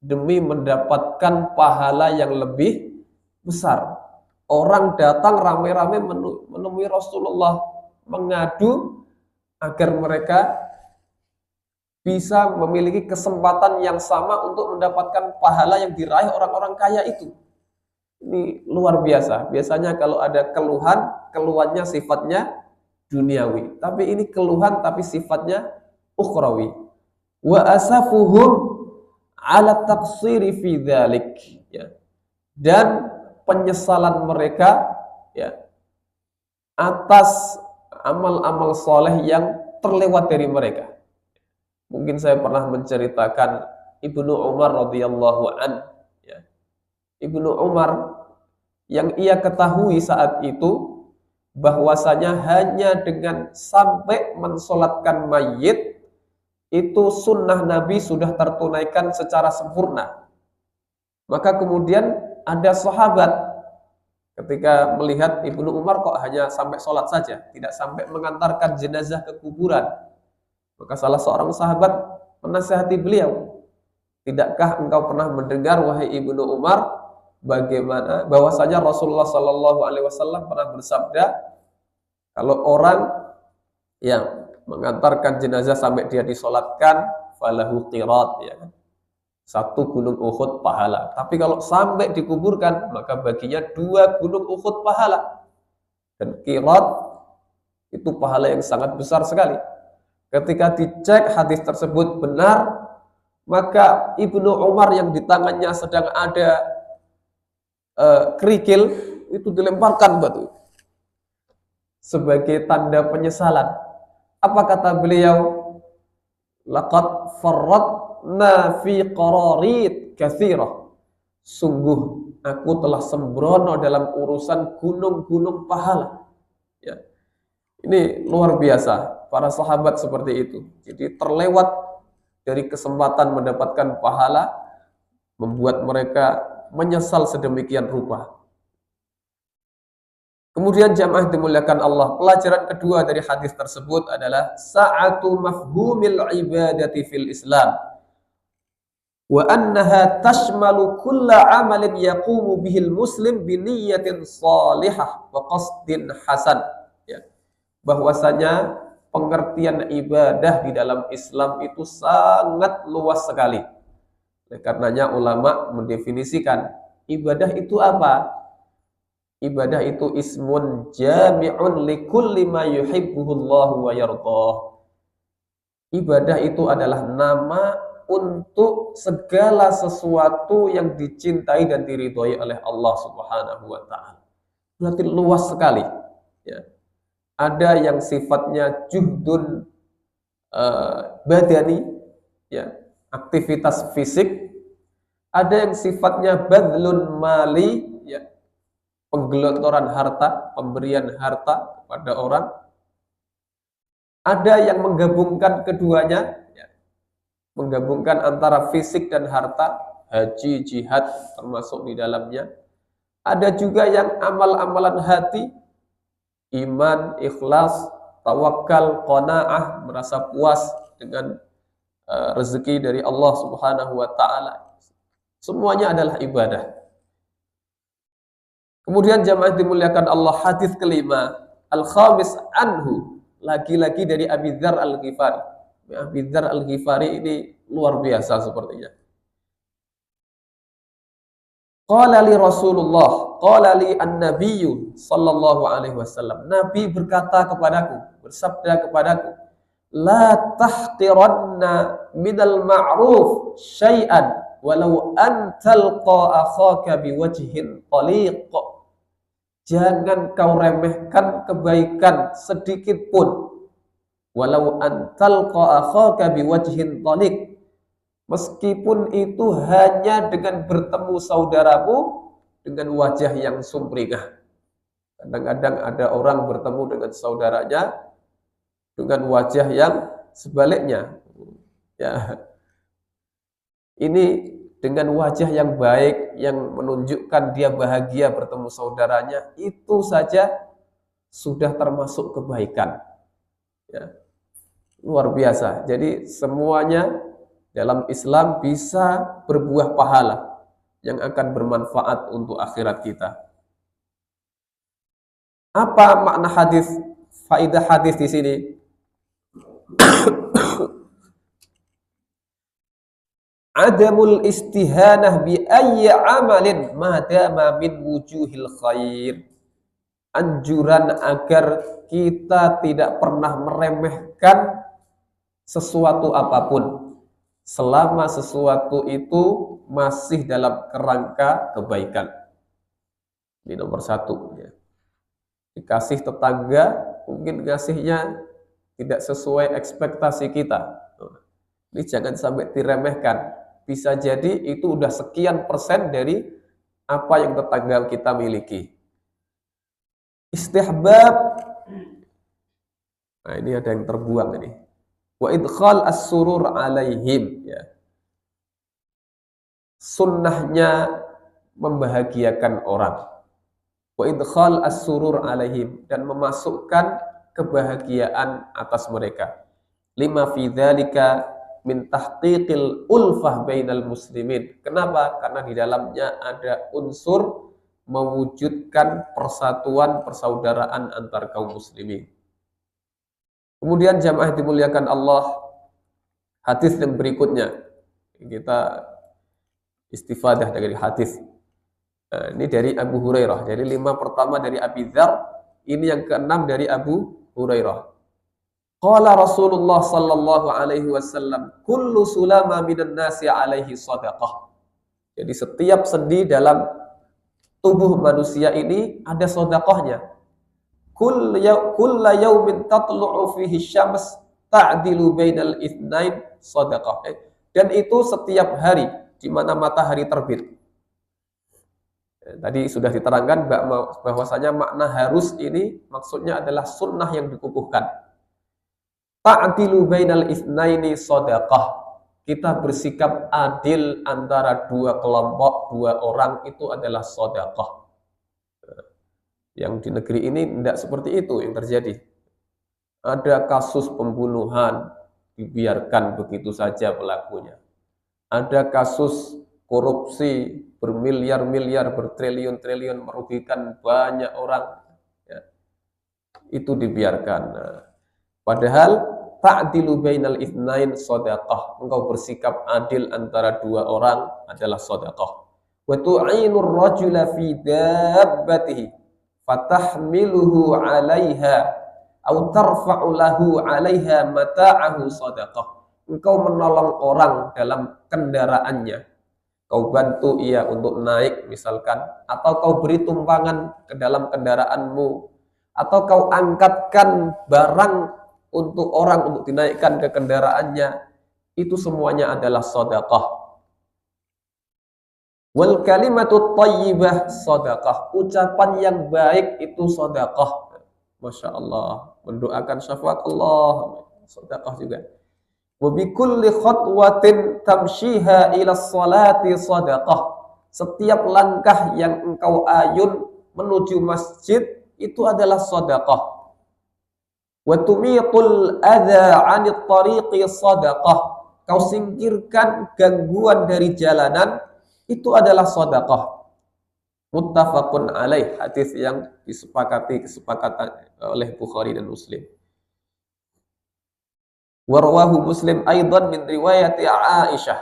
demi mendapatkan pahala yang lebih besar. Orang datang ramai-ramai menemui Rasulullah mengadu agar mereka bisa memiliki kesempatan yang sama untuk mendapatkan pahala yang diraih orang-orang kaya itu. Ini luar biasa. Biasanya kalau ada keluhan, keluhannya sifatnya duniawi. Tapi ini keluhan tapi sifatnya ukhrawi. Wa asafuhum ala taqsiri fi dzalik, ya. Dan penyesalan mereka, ya, atas amal-amal soleh yang terlewat dari mereka. Mungkin saya pernah menceritakan Ibnu Umar radhiyallahu an, ya. Ibnu Umar yang ia ketahui saat itu bahwasanya hanya dengan sampai mensolatkan mayit itu sunnah Nabi sudah tertunaikan secara sempurna. Maka kemudian ada sahabat ketika melihat Ibnu Umar kok hanya sampai sholat saja, tidak sampai mengantarkan jenazah ke kuburan. Maka salah seorang sahabat menasihati beliau, tidakkah engkau pernah mendengar wahai Ibnu Umar bagaimana bahwasanya Rasulullah Shallallahu Alaihi Wasallam pernah bersabda, kalau orang yang mengantarkan jenazah sampai dia disolatkan, falahu qirat, ya kan? 1 gunung Uhud pahala. Tapi kalau sampai dikuburkan, maka baginya 2 gunung Uhud pahala. Dan qirat itu pahala yang sangat besar sekali. Ketika dicek hadis tersebut benar, maka Ibnu Umar yang di tangannya sedang ada kerikil itu dilemparkan batu sebagai tanda penyesalan. Apa kata beliau? Laqad farratna fi qararit katsirah. Sungguh aku telah sembrono dalam urusan gunung-gunung pahala. Ya. Ini luar biasa. Para sahabat seperti itu. Jadi terlewat dari kesempatan mendapatkan pahala, membuat mereka menyesal sedemikian rupa. Kemudian jamaah dimuliakan Allah, pelajaran kedua dari hadis tersebut adalah sa'atu mafhumil ibadati fil Islam wa annaha tashmalu kulla amalin yaqumu bihil muslim biniyatin salihah wa qasdin hasan, ya. Bahwasanya pengertian ibadah di dalam Islam itu sangat luas sekali. Oleh karenanya ulama mendefinisikan ibadah itu apa? Ibadah itu ismun jami'un likulli ma yuhibbuhullahu wa yardah. Ibadah itu adalah nama untuk segala sesuatu yang dicintai dan diridhoi oleh Allah Subhanahu wa taala. Berarti luas sekali, ya. Ada yang sifatnya juhdun badani, ya, aktivitas fisik. Ada yang sifatnya badlun mali, ya, penggelontoran harta, pemberian harta kepada orang. Ada yang menggabungkan keduanya, ya, menggabungkan antara fisik dan harta, haji, jihad termasuk di dalamnya. Ada juga yang amal-amalan hati, iman, ikhlas, tawakal, qanaah, merasa puas dengan rezeki dari Allah Subhanahu wa taala. Semuanya adalah ibadah. Kemudian jamaah dimuliakan Allah, hadis kelima, al-khamis anhu, lagi-lagi dari Abi Dzar Al-Ghifari. Abi Dzar Al-Ghifari ini luar biasa sepertinya. Qala li Rasulullah, qala li an-nabiyyu sallallahu alaihi wasallam. Nabi berkata kepadaku, bersabda kepadaku, la tahqiranna minal ma'ruf syai'an walau an talqa akhaka biwajhin taliq. Jangan kau remehkan kebaikan sedikit pun, walau an talqa akhaka biwajhin taliq. Meskipun itu hanya dengan bertemu saudaramu dengan wajah yang sumringah. Kadang-kadang ada orang bertemu dengan saudaranya dengan wajah yang sebaliknya. Ya. Ini dengan wajah yang baik, yang menunjukkan dia bahagia bertemu saudaranya, itu saja sudah termasuk kebaikan. Ya. Luar biasa. Jadi semuanya dalam Islam bisa berbuah pahala yang akan bermanfaat untuk akhirat kita. Apa makna hadis? Faidah hadis di sini. Adamul istihanah bi ayyi amalin madama min wujuhil khair. Anjuran agar kita tidak pernah meremehkan sesuatu apapun selama sesuatu itu masih dalam kerangka kebaikan. Ini nomor satu ya. Dikasih tetangga mungkin ngasihnya tidak sesuai ekspektasi kita. Ini jangan sampai diremehkan. Bisa jadi itu udah sekian persen dari apa yang tetangga kita miliki. Istihbab. Nah, ini ada yang terbuang ini. Wa idkhal as-surur alaihim ya. Sunnahnya membahagiakan orang. Wa idkhal as-surur alaihim, dan memasukkan kebahagiaan atas mereka. Lima fi dzalika min tahqiqil ulfah bainal muslimin. Kenapa? Karena di dalamnya ada unsur mewujudkan persatuan persaudaraan antar kaum muslimin. Kemudian jamaah dimuliakan Allah, hadis yang berikutnya kita istifadah dari hadis. Ini dari Abu Hurairah. Jadi 5 pertama dari Abi Dzar, ini yang ke-6 dari Abu Hurairah. Qala Rasulullah sallallahu alaihi wasallam, kullu sulama minan nasi alaihi shadaqah. Jadi setiap sendi dalam tubuh manusia ini ada sedekahnya. Kulla yaumin tatlu'u fihi syams ta'dilu bainal itsnain sedekah. Dan itu setiap hari di mana matahari terbit. Tadi sudah diterangkan bahwasanya makna harus ini maksudnya adalah sunnah yang dikukuhkan. Ta'dilu bainal itsnaini sedekah. Kita bersikap adil antara dua kelompok, dua orang, itu adalah sedekah. Yang di negeri ini tidak seperti itu yang terjadi. Ada kasus pembunuhan, dibiarkan begitu saja pelakunya. Ada kasus korupsi bermiliar-miliar, bertriliun-triliun, merugikan banyak orang. Ya, itu dibiarkan. Padahal ta'dilu bainal itsnain shadaqah. Engkau bersikap adil antara dua orang adalah shadaqah. Wa tu'inur rajula fi dabbatihi fatahmiluhu 'alaiha aw tarfa'u lahu 'alaiha mata'ahu shadaqah. Engkau menolong orang dalam kendaraannya. Kau bantu ia untuk naik misalkan, atau kau beri tumpangan ke dalam kendaraanmu, atau kau angkatkan barang untuk orang untuk dinaikkan ke kendaraannya, itu semuanya adalah sedekah. Wal kalimatu thayyibah sedekah. Ucapan yang baik itu sedekah. Masya Allah. Mendoakan syafaat Allah, sedekah juga. Wa bi kulli khatwatin tamshiha ila sholati sedekah. Setiap langkah yang engkau ayun menuju masjid itu adalah sedekah. Wa tumitul adza 'anit tariqi shadaqah. Kau singkirkan gangguan dari jalanan, itu adalah shadaqah. Muttafaqun alaih, hadis yang kesepakatan oleh Bukhari dan Muslim. Wa rawahu Muslim aidan min riwayati Aisyah.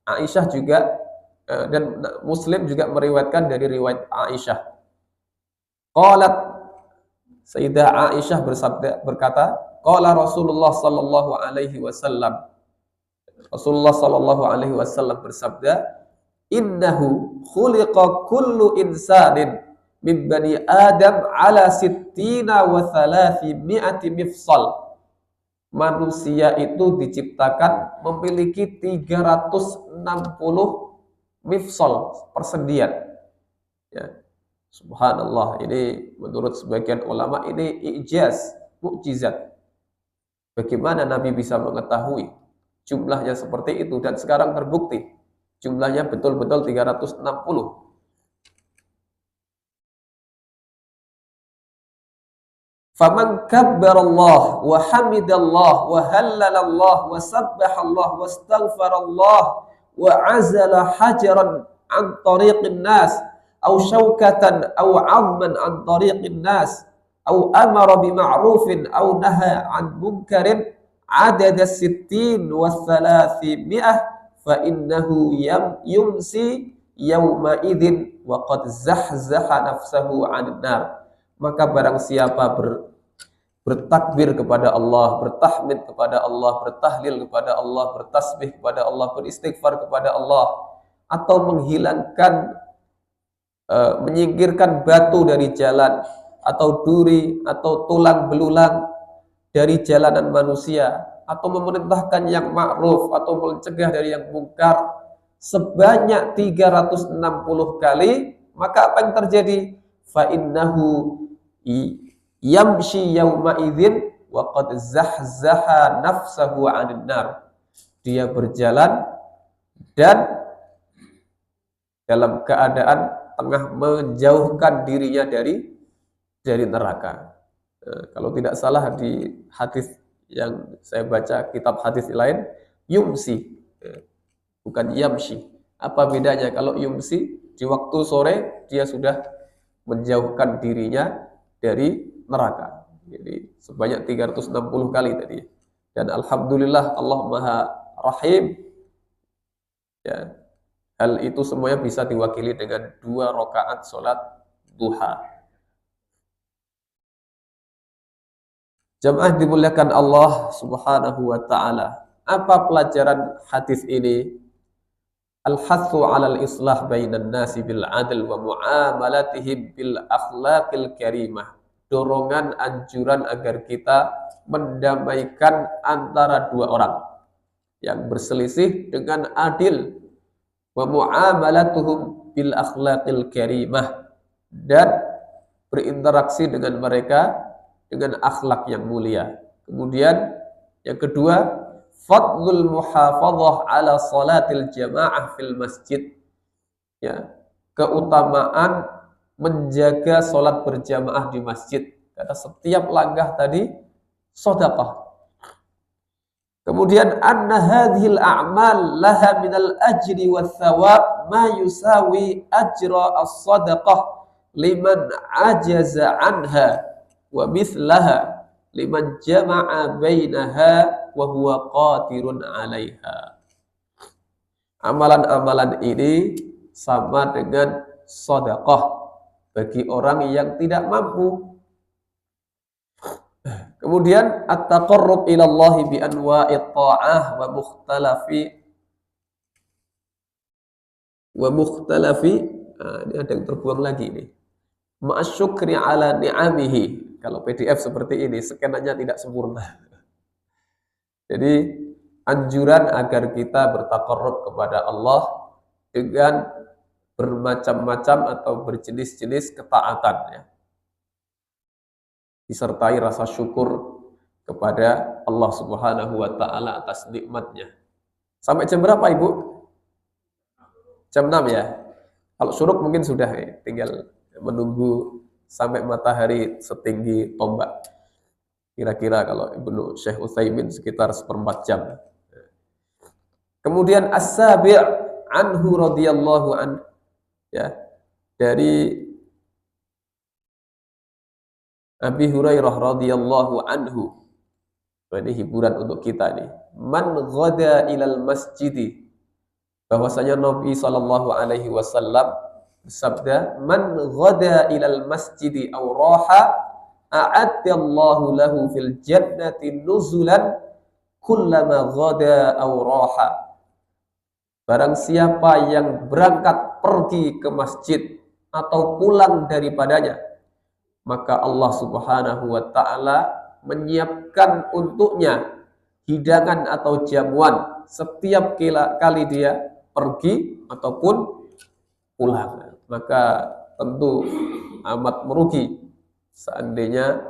Aisyah juga dan Muslim juga meriwayatkan dari riwayat Aisyah. Qalat, Sayyidah Aisyah berkata, qala Rasulullah sallallahu alaihi wasallam. Rasulullah sallallahu alaihi wasallam bersabda, innahu khuliqa kullu insanin min bani Adam ala sittina wa thalathimi'ati mifsal. Manusia itu diciptakan memiliki 360 mifsal, persendian. Ya. Subhanallah, ini menurut sebagian ulama ini ijaz, mukjizat. Bagaimana Nabi bisa mengetahui jumlahnya seperti itu, dan sekarang terbukti jumlahnya betul-betul 360. Faman kabbarallah wa hamidallah wa hallalallah wa sabbahallah wa astaghfarallah wa azala hajaran an tariqin nas aw syaukatan aw 'azman an tariqin nas aw amara bima'rufin aw naha an munkarin adada sittin wa thalathimi'ah fa innahu yumsi yawma idzin wa qad zahzaha nafsahu 'anil nar. Maka barang siapa bertakbir kepada Allah, bertahmid kepada Allah, bertahlil kepada Allah, bertasbih kepada Allah, beristighfar kepada Allah, atau menghilangkan, menyingkirkan batu dari jalan, atau duri, atau tulang belulang dari jalanan manusia, atau memerintahkan yang ma'ruf, atau mencegah dari yang mungkar, sebanyak 360 kali, maka apa yang terjadi? Fa innahu yamshi yawma idzin wa qad zahzaha nafsahu 'anil nar. Dia berjalan dan dalam keadaan tengah menjauhkan dirinya dari neraka. Kalau tidak salah di hadis yang saya baca, kitab hadis lain, yumsi, bukan yamshi. Apa bedanya? Kalau yumsi di waktu sore dia sudah menjauhkan dirinya dari neraka. Jadi sebanyak 360 kali tadi. Dan alhamdulillah Allah Maha Rahim. Ya, hal itu semuanya bisa diwakili dengan 2 rakaat salat duha. Jamaah dimuliakan Allah Subhanahu wa taala. Apa pelajaran hadis ini? Al-hathu 'alal islah bainan nasi bil 'adl wa mu'amalatihim bil akhlaqil karimah. Dorongan, anjuran agar kita mendamaikan antara 2 orang yang berselisih dengan adil, wa mu'amalatuhum bil akhlaqil karimah, dan berinteraksi dengan mereka dengan akhlak yang mulia. Kemudian yang kedua, fadlul muhafadhah ala salatil jamaah fil masjid. Ya, keutamaan menjaga salat berjamaah di masjid. Karena setiap langkah tadi sedekah. Kemudian anna hadhil a'mal laha minal ajri wath thawab ma yusawi ajra as-sadaqah liman ajaza anha wa mithlaha liman jama'a bainaha wa huwa qadirun 'alaiha. Amalan-amalan ini sama dengan sedekah bagi orang yang tidak mampu. Kemudian at-taqarrub ila Allah bi anwa'it ta'ah wa mukhtalafi, ini ada yang terbuang lagi ini. Ma'asyukri ala ni'amihi. Kalau PDF seperti ini, skenanya tidak sempurna. Jadi anjuran agar kita bertaqarrub kepada Allah dengan bermacam-macam atau berjenis-jenis ketaatan, ya. Disertai rasa syukur kepada Allah Subhanahu wa taala atas nikmatnya. Sampai jam berapa, Ibu? Jam 6 ya. Kalau syuruk mungkin sudah, ya. Tinggal menunggu sampai matahari setinggi tombak. Kira-kira kalau Ibnu Syekh Utsaimin sekitar 1/4 jam. Kemudian as-sabi' anhu radhiyallahu anhu, ya, dari Abi Hurairah radhiyallahu anhu. Ini hiburan untuk kita nih. Man ghada ilal masjidi, bahwasanya Nabi sallallahu alaihi wasallam bersabda, man ghada ilal masjidi aw raha a'addallahu lahu fil jannati nuzulan kullama ghada aw raha. Barang siapa yang berangkat pergi ke masjid atau pulang daripadanya, maka Allah Subhanahu wa taala menyiapkan untuknya hidangan atau jamuan setiap kali dia pergi ataupun pulang. Maka tentu amat merugi seandainya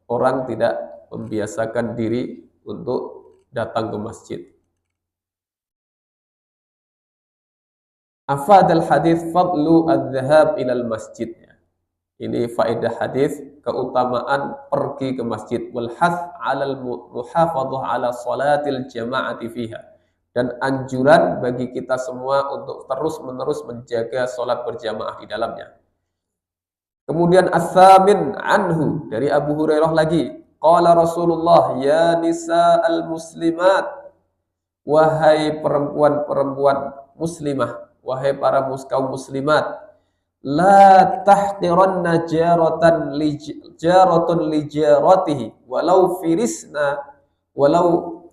orang tidak membiasakan diri untuk datang ke masjid. Afadal hadis fadlu adz-dzahab ilal masjid. Ini faedah hadis, keutamaan pergi ke masjid, wal hath 'alal muhafadzah 'ala salatil jama'ati fiha, dan anjuran bagi kita semua untuk terus-menerus menjaga salat berjamaah di dalamnya. Kemudian as-samin anhu, dari Abu Hurairah lagi, qala Rasulullah, ya nisa'al muslimat, wahai perempuan-perempuan muslimah, wahai para kaum muslimat, la tahqiranna jaratun li jaratihi walau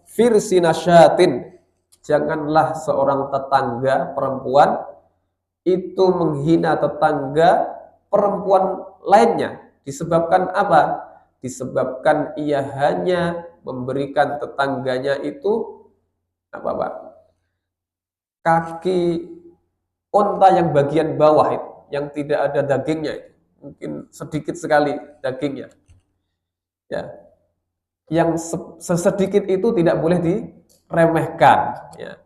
firsina syatin. Janganlah seorang tetangga perempuan itu menghina tetangga perempuan lainnya. Disebabkan apa? Disebabkan ia hanya memberikan tetangganya itu apa, Pak? Kaki unta yang bagian bawah itu, yang tidak ada dagingnya itu. Mungkin sedikit sekali dagingnya. Ya. Yang sesedikit itu tidak boleh diremehkan, ya.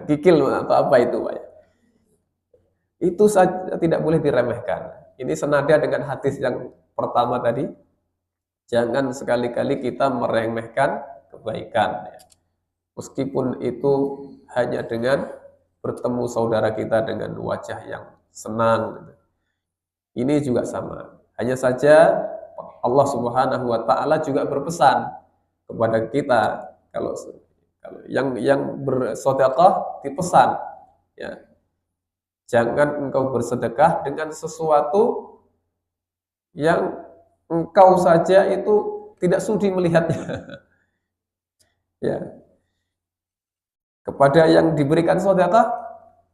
Kikil atau apa itu, Pak? Itu saja tidak boleh diremehkan. Ini senada dengan hadis yang pertama tadi. Jangan sekali-kali kita meremehkan kebaikan, ya. Meskipun itu hanya dengan bertemu saudara kita dengan wajah yang senang. Ini juga sama. Hanya saja Allah Subhanahu wa taala juga berpesan kepada kita, kalau yang bersedekah dipesan, ya. Jangan engkau bersedekah dengan sesuatu yang engkau saja itu tidak sudi melihatnya. Ya. Kepada yang diberikan sedekah,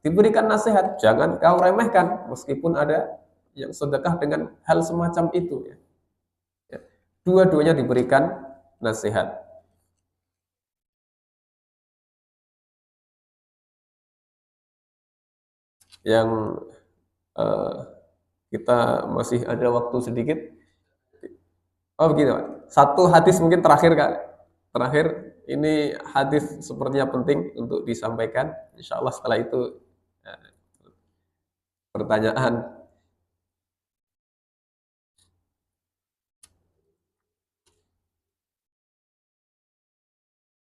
diberikan nasihat, jangan kau remehkan meskipun ada yang sedekah dengan hal semacam itu, ya. Ya. Dua-duanya diberikan nasihat. Yang kita masih ada waktu sedikit. Oh begini, Pak. Satu hadis mungkin terakhir, Kak. Terakhir, ini hadis sepertinya penting untuk disampaikan. Insya Allah setelah itu pertanyaan.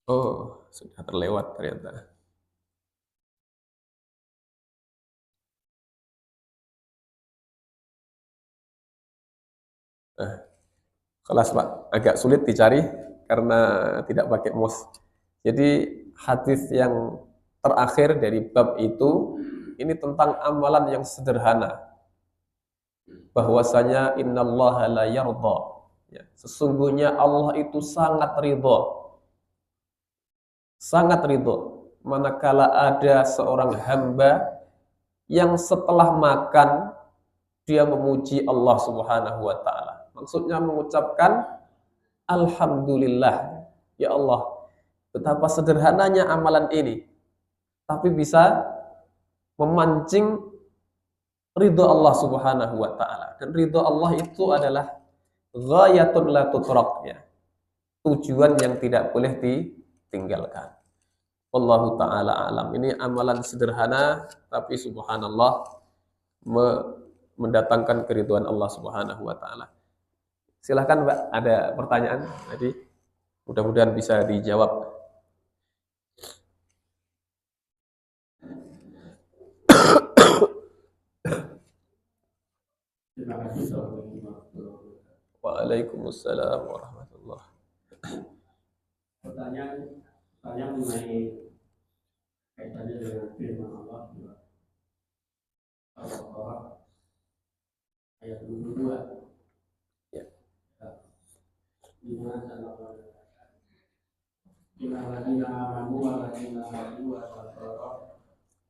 Oh, sudah terlewat ternyata. Kelas, Pak, agak sulit dicari karena tidak pakai mouse. Jadi hadis yang terakhir dari bab itu ini tentang amalan yang sederhana. Bahwasanya innallaha la yardha. Ya, sesungguhnya Allah itu sangat ridha. Sangat ridha manakala ada seorang hamba yang setelah makan dia memuji Allah Subhanahu wa taala. Maksudnya mengucapkan alhamdulillah, ya Allah, betapa sederhananya amalan ini, tapi bisa memancing ridho Allah Subhanahu wa taala. Dan ridho Allah itu adalah ghayatun la tutrak, ya. Tujuan yang tidak boleh ditinggalkan. Wallahu taala alam. Ini amalan sederhana tapi subhanallah mendatangkan keridhaan Allah Subhanahu wa taala. Silahkan, Mbak, ada pertanyaan tadi, mudah-mudahan bisa dijawab. Terima kasih. Waalaikumsalam warahmatullahi. Pertanyaan mengenai kaitannya dengan firman Allah Al-Baqarah ayat 22. Di mana Allah mengatakan, "Innal ladzina amanu wal ladzina hadu wa sabaru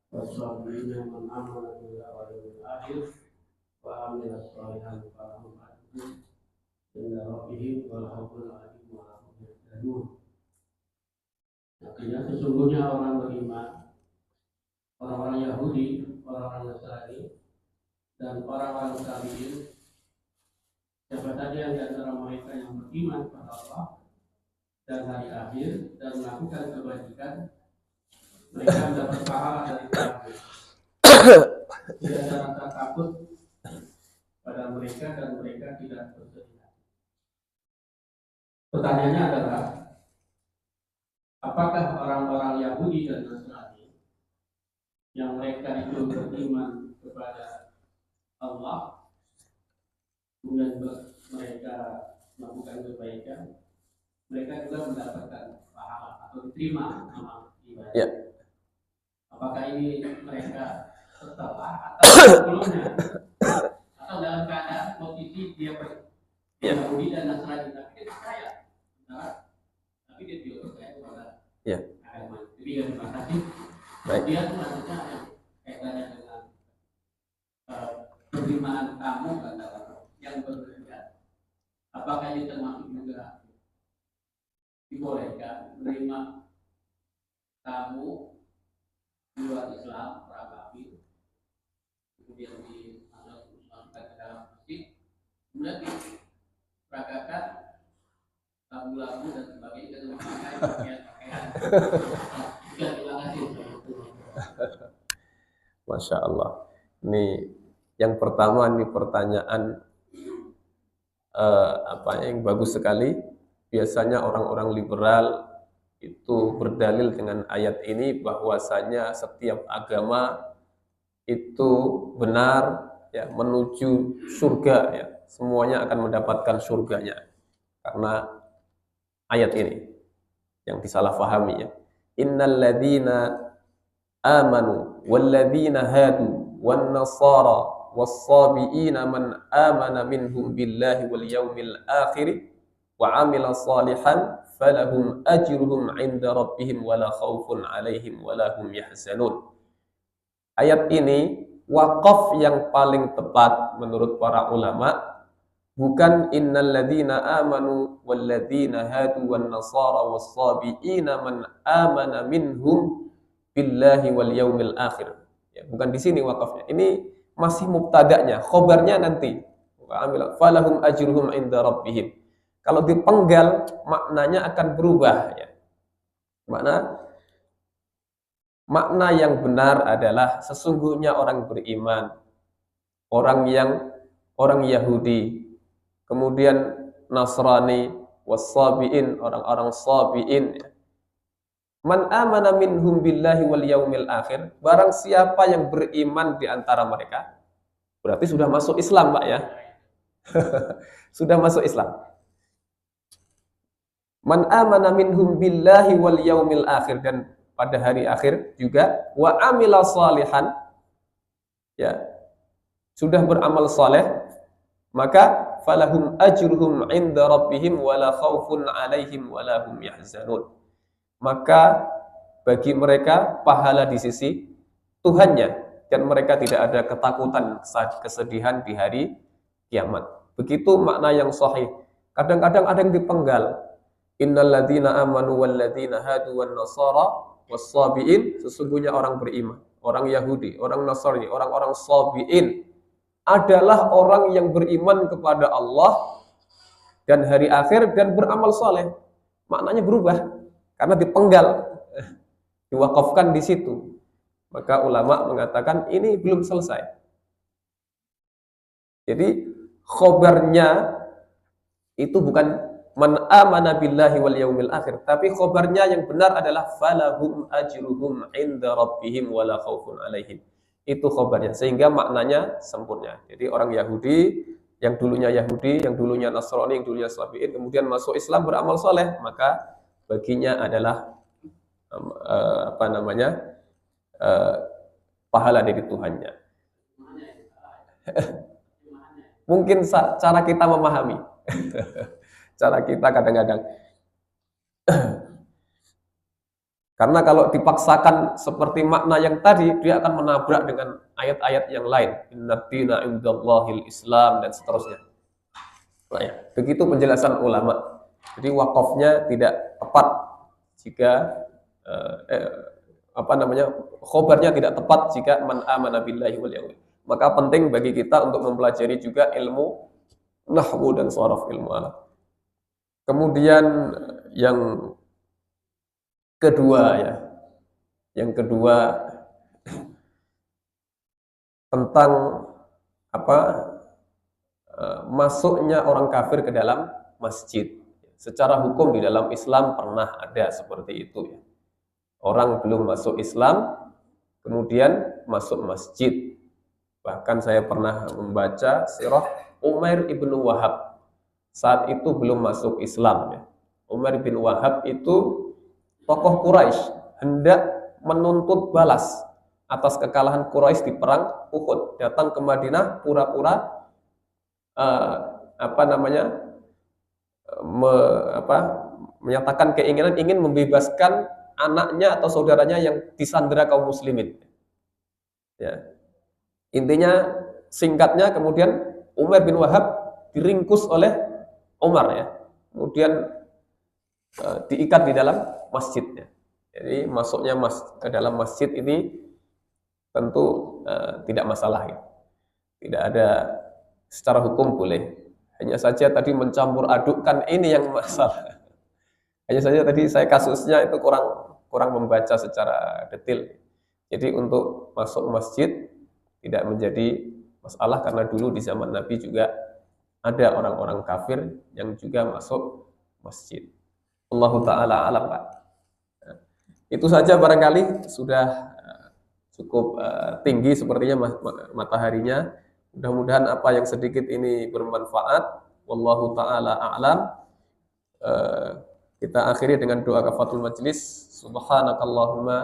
was-sabirina man amana billahi wal yawmil akhir wa amila shalihan falahum ajrun inda rabbihim wa la khawfun 'alaihim wa la hum yahzanun." Artinya sesungguhnya orang beriman, orang-orang Yahudi, orang-orang Nasrani, dan orang-orang Sabiin, siapa saja yang di antara mereka yang beriman kepada Allah dan hari akhir dan melakukan kebajikan, mereka mendapat pahala dari Tuhan. Tidak ada rasa takut pada mereka dan mereka tidak bersedia. Pertanyaannya adalah, apakah orang-orang Yahudi dan Nasrani yang mereka itu beriman kepada Allah, kemudian mereka melakukan kebaikan, mereka juga mendapatkan pahala atau diterima amal ibadah? Ya. Apakah ini mereka setelah atau sebelumnya, atau dalam keadaan posisi dia Yahudi dan Nasrani, tapi dia percaya, nah, tapi dia tidak percaya kepada agama. Jadi yang dibatasi, dia itu maksudnya kaitannya dengan penerimaan kamu katakan yang berbeda. Apakah ini termasuk juga dibolehkan menerima tamu di luar Islam, orang kafir, kemudian dimasukkan ke dalam masjid, kemudian diperagakan lagu-lagu dan sebagainya dengan memakai pakaian-pakaian. Terima kasih. Masya Allah. Ini yang pertama, ini pertanyaan yang bagus sekali. Biasanya orang-orang liberal itu berdalil dengan ayat ini bahwasanya setiap agama itu benar ya, menuju surga ya, semuanya akan mendapatkan surganya karena ayat ini yang disalahfahami ya. Innal ladzina amanu wal ladzina hadu wan nasara was-sabiina man amana minhum billahi wal yaumil akhir wa amila salihan falahum ajruhum 'inda rabbihim wala khaufun 'alaihim wala hum yahzanun. Ayat ini wakaf yang paling tepat menurut para ulama bukan innal ladzina amanu wal ladzina hadu wan nasara was-sabiina man amana minhum billahi wal yaumil akhir. Ya, bukan di sini wakafnya. Ini masih mubtada'nya, khobarnya nanti. Falahum ajruhum 'inda rabbihim. Kalau dipenggal maknanya akan berubah ya. Makna yang benar adalah sesungguhnya orang beriman, orang Yahudi, kemudian Nasrani, was-sabiin, orang-orang sabiin. Man amana minhum billahi wal yaumil akhir, barang siapa yang beriman di antara mereka, berarti sudah masuk Islam, Pak ya. Sudah masuk Islam. Man amana minhum billahi wal yaumil akhir, dan pada hari akhir juga wa amila salihan ya, sudah beramal saleh, maka falahum ajruhum 'inda rabbihim wala khaufun 'alaihim wala hum yahzanun. Maka bagi mereka pahala di sisi Tuhannya dan mereka tidak ada ketakutan, kesedihan di hari kiamat. Begitu makna yang sahih. Kadang-kadang ada yang dipenggal. Innal ladzina amanu wal ladzina hadu wan nasara was-sabiin, sesungguhnya orang beriman, orang Yahudi, orang Nasrani, orang-orang sabiin adalah orang yang beriman kepada Allah dan hari akhir dan beramal soleh. Maknanya berubah karena dipenggal, diwakafkan di situ. Maka ulama mengatakan ini belum selesai. Jadi khobarnya itu bukan man amana billahi wal yaumil akhir, tapi khobarnya yang benar adalah falahum ajruhum 'inda rabbihim wala khaufun 'alaihim. Itu khobarnya, sehingga maknanya sempurna. Jadi orang Yahudi, yang dulunya Nasrani, yang dulunya Sabi'in, kemudian masuk Islam beramal soleh, maka baginya adalah pahala dari Tuhannya. Mungkin cara kita memahami. Cara kita kadang-kadang. Karena kalau dipaksakan seperti makna yang tadi, dia akan menabrak dengan ayat-ayat yang lain. Innaddina indallahil Islam dan seterusnya. Nah, ya, begitu penjelasan ulama. Jadi wakafnya tidak tepat jika khobarnya tidak tepat jika man amana billahi wal yaumil. Maka penting bagi kita untuk mempelajari juga ilmu nahwu dan sharaf, ilmu alam. Kemudian yang kedua tentang masuknya orang kafir ke dalam masjid. Secara hukum di dalam Islam pernah ada seperti itu ya. Orang belum masuk Islam kemudian masuk masjid. Bahkan saya pernah membaca sirah Umair ibn Wahab. Saat itu belum masuk Islam ya. Umair bin Wahab itu tokoh Quraisy, hendak menuntut balas atas kekalahan Quraisy di perang Uhud. Datang ke Madinah pura-pura menyatakan keinginan ingin membebaskan anaknya atau saudaranya yang disandera kaum muslimin. Ya. Intinya singkatnya kemudian Umar bin Wahab diringkus oleh Umar ya. Kemudian diikat di dalam masjidnya. Jadi masuknya ke dalam masjid ini tentu tidak masalah ya. Tidak ada, secara hukum boleh. Hanya saja tadi mencampur adukkan ini yang masalah. Hanya saja tadi saya kasusnya itu kurang membaca secara detail. Jadi untuk masuk masjid tidak menjadi masalah karena dulu di zaman Nabi juga ada orang-orang kafir yang juga masuk masjid. Allahu ta'ala alam, Pak. Itu saja barangkali sudah cukup tinggi sepertinya mataharinya. Mudah-mudahan apa yang sedikit ini bermanfaat. Wallahu ta'ala a'lam. Kita akhiri dengan doa kafatul majlis. Subhanakallahumma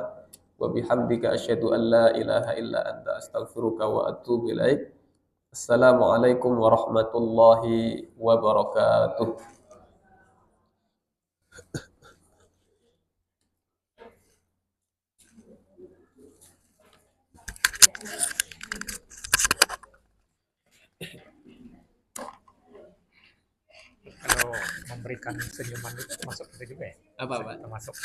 wa bihamdika asyhadu an la ilaha illa anta astaghfiruka wa atubu ilaik. Assalamualaikum warahmatullahi wabarakatuh. Kalau memberikan senyuman itu masuk itu juga ya? Apa, Pak? Termasuk